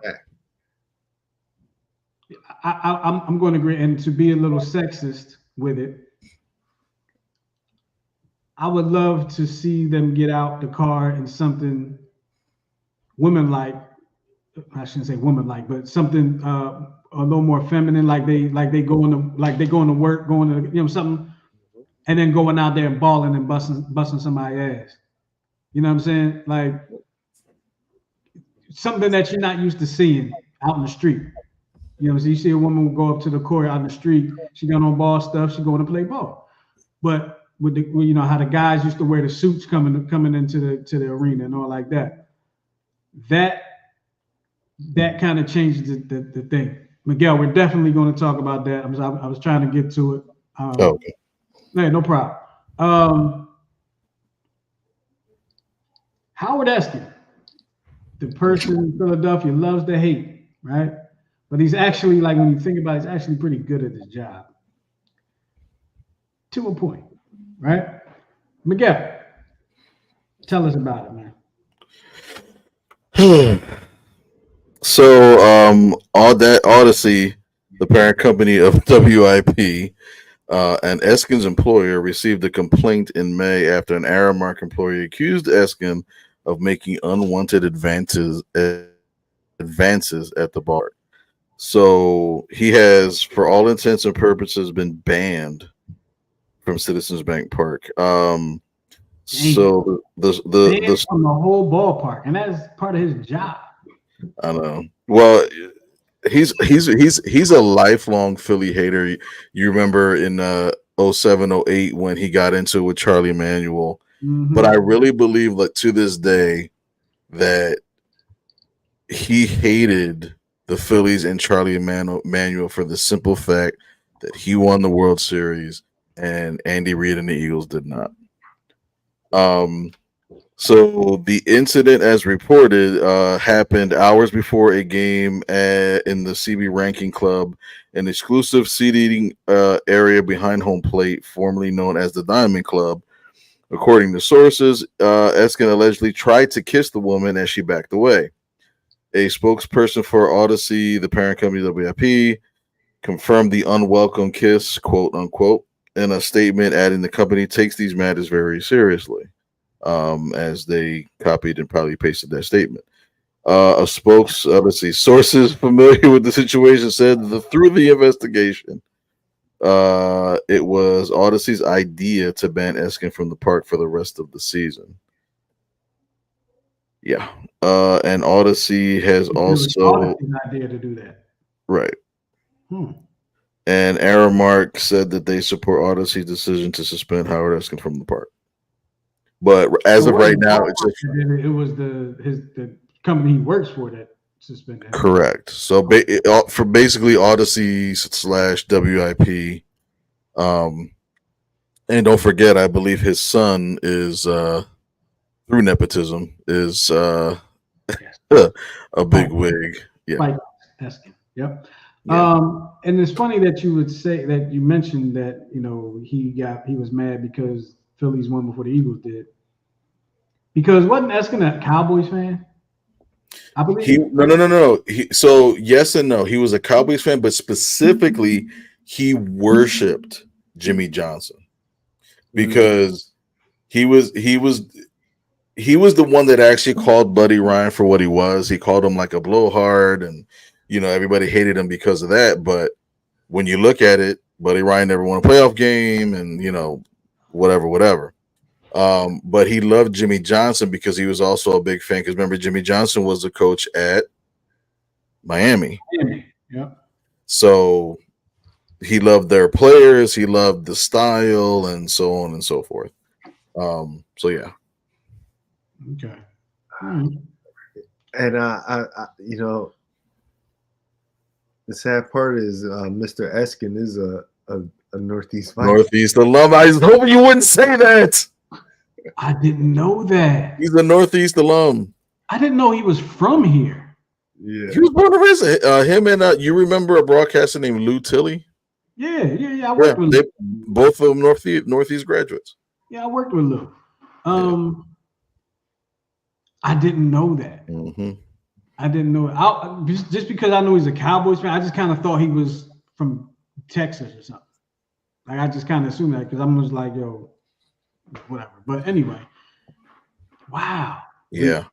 going to agree, and to be a little sexist with it, I would love to see them get out the car in something women-like. I shouldn't say woman-like, but something a little more feminine, like they going to work, going to something, and then going out there and balling and busting somebody's ass. You know what I'm saying? Like something that you're not used to seeing out in the street. You know, so you see a woman go up to the court out in the street, she got on ball stuff, she going to play ball. But with how the guys used to wear the suits coming into the arena and all like that. That kind of changes the thing. Miguel, we're definitely going to talk about that. I was trying to get to it. Okay. Yeah, no problem. Howard Eskin, the person in Philadelphia loves to hate, right? But he's actually, like, when you think about it, he's actually pretty good at his job. To a point, right? Miguel, tell us about it, man. So, Odyssey, the parent company of WIP, and Eskin's employer received a complaint in May after an Aramark employee accused Eskin of making unwanted advances at the bar. So he has, for all intents and purposes, been banned from Citizens Bank Park. So the from the whole ballpark, and that's part of his job. I know. Well, he's a lifelong Philly hater. You remember in 07-08 when he got into it with Charlie Emanuel. Mm-hmm. But I really believe, like, to this day, that he hated the Phillies and Charlie Emanuel for the simple fact that he won the World Series and Andy Reid and the Eagles did not. So the incident, as reported, happened hours before a game in the CB Ranking Club, an exclusive seating area behind home plate, formerly known as the Diamond Club. According to sources, Eskin allegedly tried to kiss the woman as she backed away. A spokesperson for Odyssey, the parent company WIP, confirmed the unwelcome kiss, quote unquote, in a statement, adding the company takes these matters very seriously. As they copied and probably pasted that statement. Let's see, sources familiar with the situation said that through the investigation, it was Odyssey's idea to ban Eskin from the park for the rest of the season. Yeah. And Odyssey has also Odyssey's idea to do that. Right. Hmm. And Aramark said that they support Odyssey's decision to suspend Howard Eskin from the park. But as of right now, it's just it was the company he works for that suspended him. Correct. So for basically Odyssey / WIP, and don't forget, I believe his son is through nepotism is a big wig. Yeah. Like Eskin. Yep. Yeah. And it's funny that you would say that you mentioned that he was mad because Phillies won before the Eagles did. Because wasn't Eskin a Cowboys fan? I believe. No. So yes and no. He was a Cowboys fan, but specifically he worshipped Jimmy Johnson because he was the one that actually called Buddy Ryan for what he was. He called him like a blowhard, and everybody hated him because of that. But when you look at it, Buddy Ryan never won a playoff game, and whatever. But he loved Jimmy Johnson because he was also a big fan. Because remember, Jimmy Johnson was the coach at Miami. Yeah. So he loved their players. He loved the style and so on and so forth. So yeah. Okay. And I the sad part is Mr. Eskin is a Northeast Viking. Northeast alum. I was hoping you wouldn't say that. I didn't know that. He's a Northeast alum. I didn't know he was from here. Yeah. He was born and raised. Him and you remember a broadcaster named Lou Tilley? Yeah. I worked with Lou. Both of them Northeast graduates. Yeah, I worked with Lou. I didn't know that. Mm-hmm. I didn't know it. Just because I know he's a Cowboys fan, I just kind of thought he was from Texas or something. Like I just kind of assumed that because I'm just like, yo, whatever. But anyway, wow. Yeah.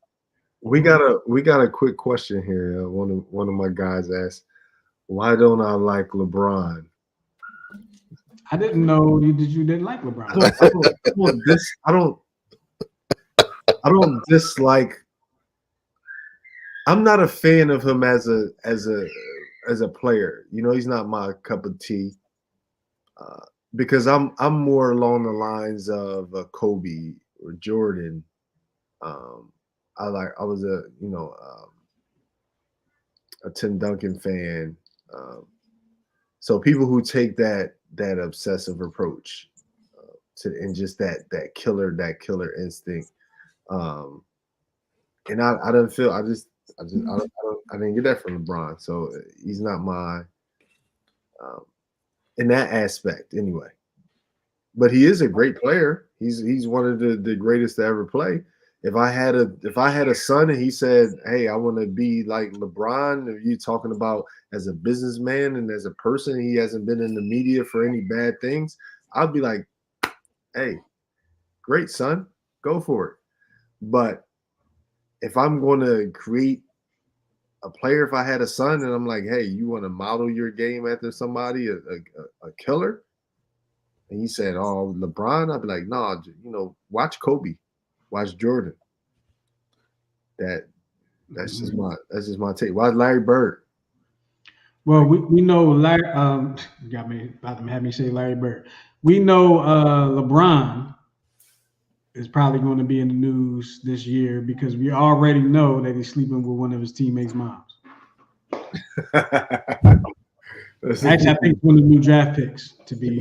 We got a quick question here. One of my guys asked, "Why don't I like LeBron?" I didn't know you didn't like LeBron. I don't dislike. I'm not a fan of him as a player. He's not my cup of tea. Because I'm more along the lines of Kobe or Jordan. I was a Tim Duncan fan. So people who take that obsessive approach and just that killer instinct. And I don't feel I didn't get that from LeBron. So he's not my in that aspect anyway. But he is a great player. He's one of the greatest to ever play. If I had a son and he said, "Hey, I want to be like LeBron," if you're talking about as a businessman and as a person, he hasn't been in the media for any bad things, I'd be like, "Hey, great son, go for it." But if I'm going to create a player, if I had a son and I'm like, "Hey, you want to model your game after somebody, a killer?" And he said, "Oh, LeBron," I'd be like, "No, watch Kobe, watch Jordan." That's just my take. Watch Larry Bird. Well, we know Larry. Got me about to have me say Larry Bird. We know LeBron is probably going to be in the news this year because we already know that he's sleeping with one of his teammates' moms. Actually, I think it's one of the new draft picks to be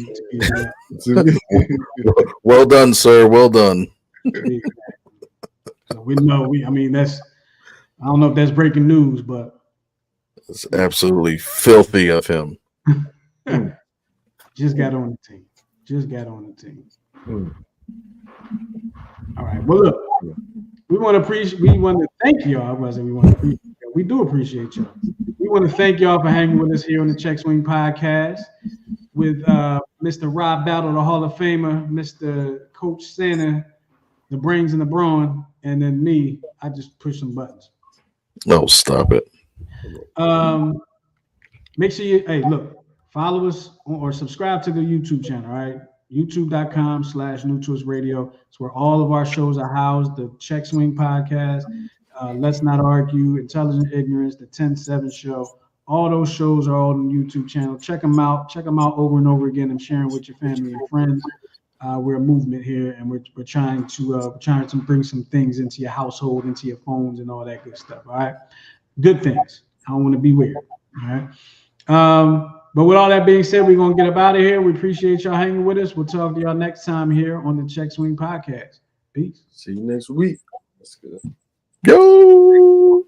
Well done, sir. Well done. So we know. I mean, that's. I don't know if that's breaking news, but It's absolutely filthy of him. just got on the team. Just got on the team. Mm. All right. Well, look, we want to thank y'all. I wasn't. We want to appreciate y'all. We do appreciate y'all. We want to thank y'all for hanging with us here on the Check Swing Podcast with Mr. Rob Battle, the Hall of Famer, Mr. Coach Santa, the brains and the brawn, and then me. I just push some buttons. No, stop it. Make sure you follow us or subscribe to the YouTube channel, all right? YouTube.com/New Twist Radio. It's where all of our shows are housed. The Check Swing Podcast, Let's Not Argue, Intelligent Ignorance, the 10-7 Show. All those shows are all on the YouTube channel. Check them out. Check them out over and over again and sharing with your family and friends. We're a movement here, and we're trying to bring some things into your household, into your phones, and all that good stuff. All right, good things. I don't want to be weird. All right. But with all that being said, we're gonna get up out of here. We appreciate y'all hanging with us. We'll talk to y'all next time here on the Check Swing Podcast. Peace. See you next week. That's good. Yo.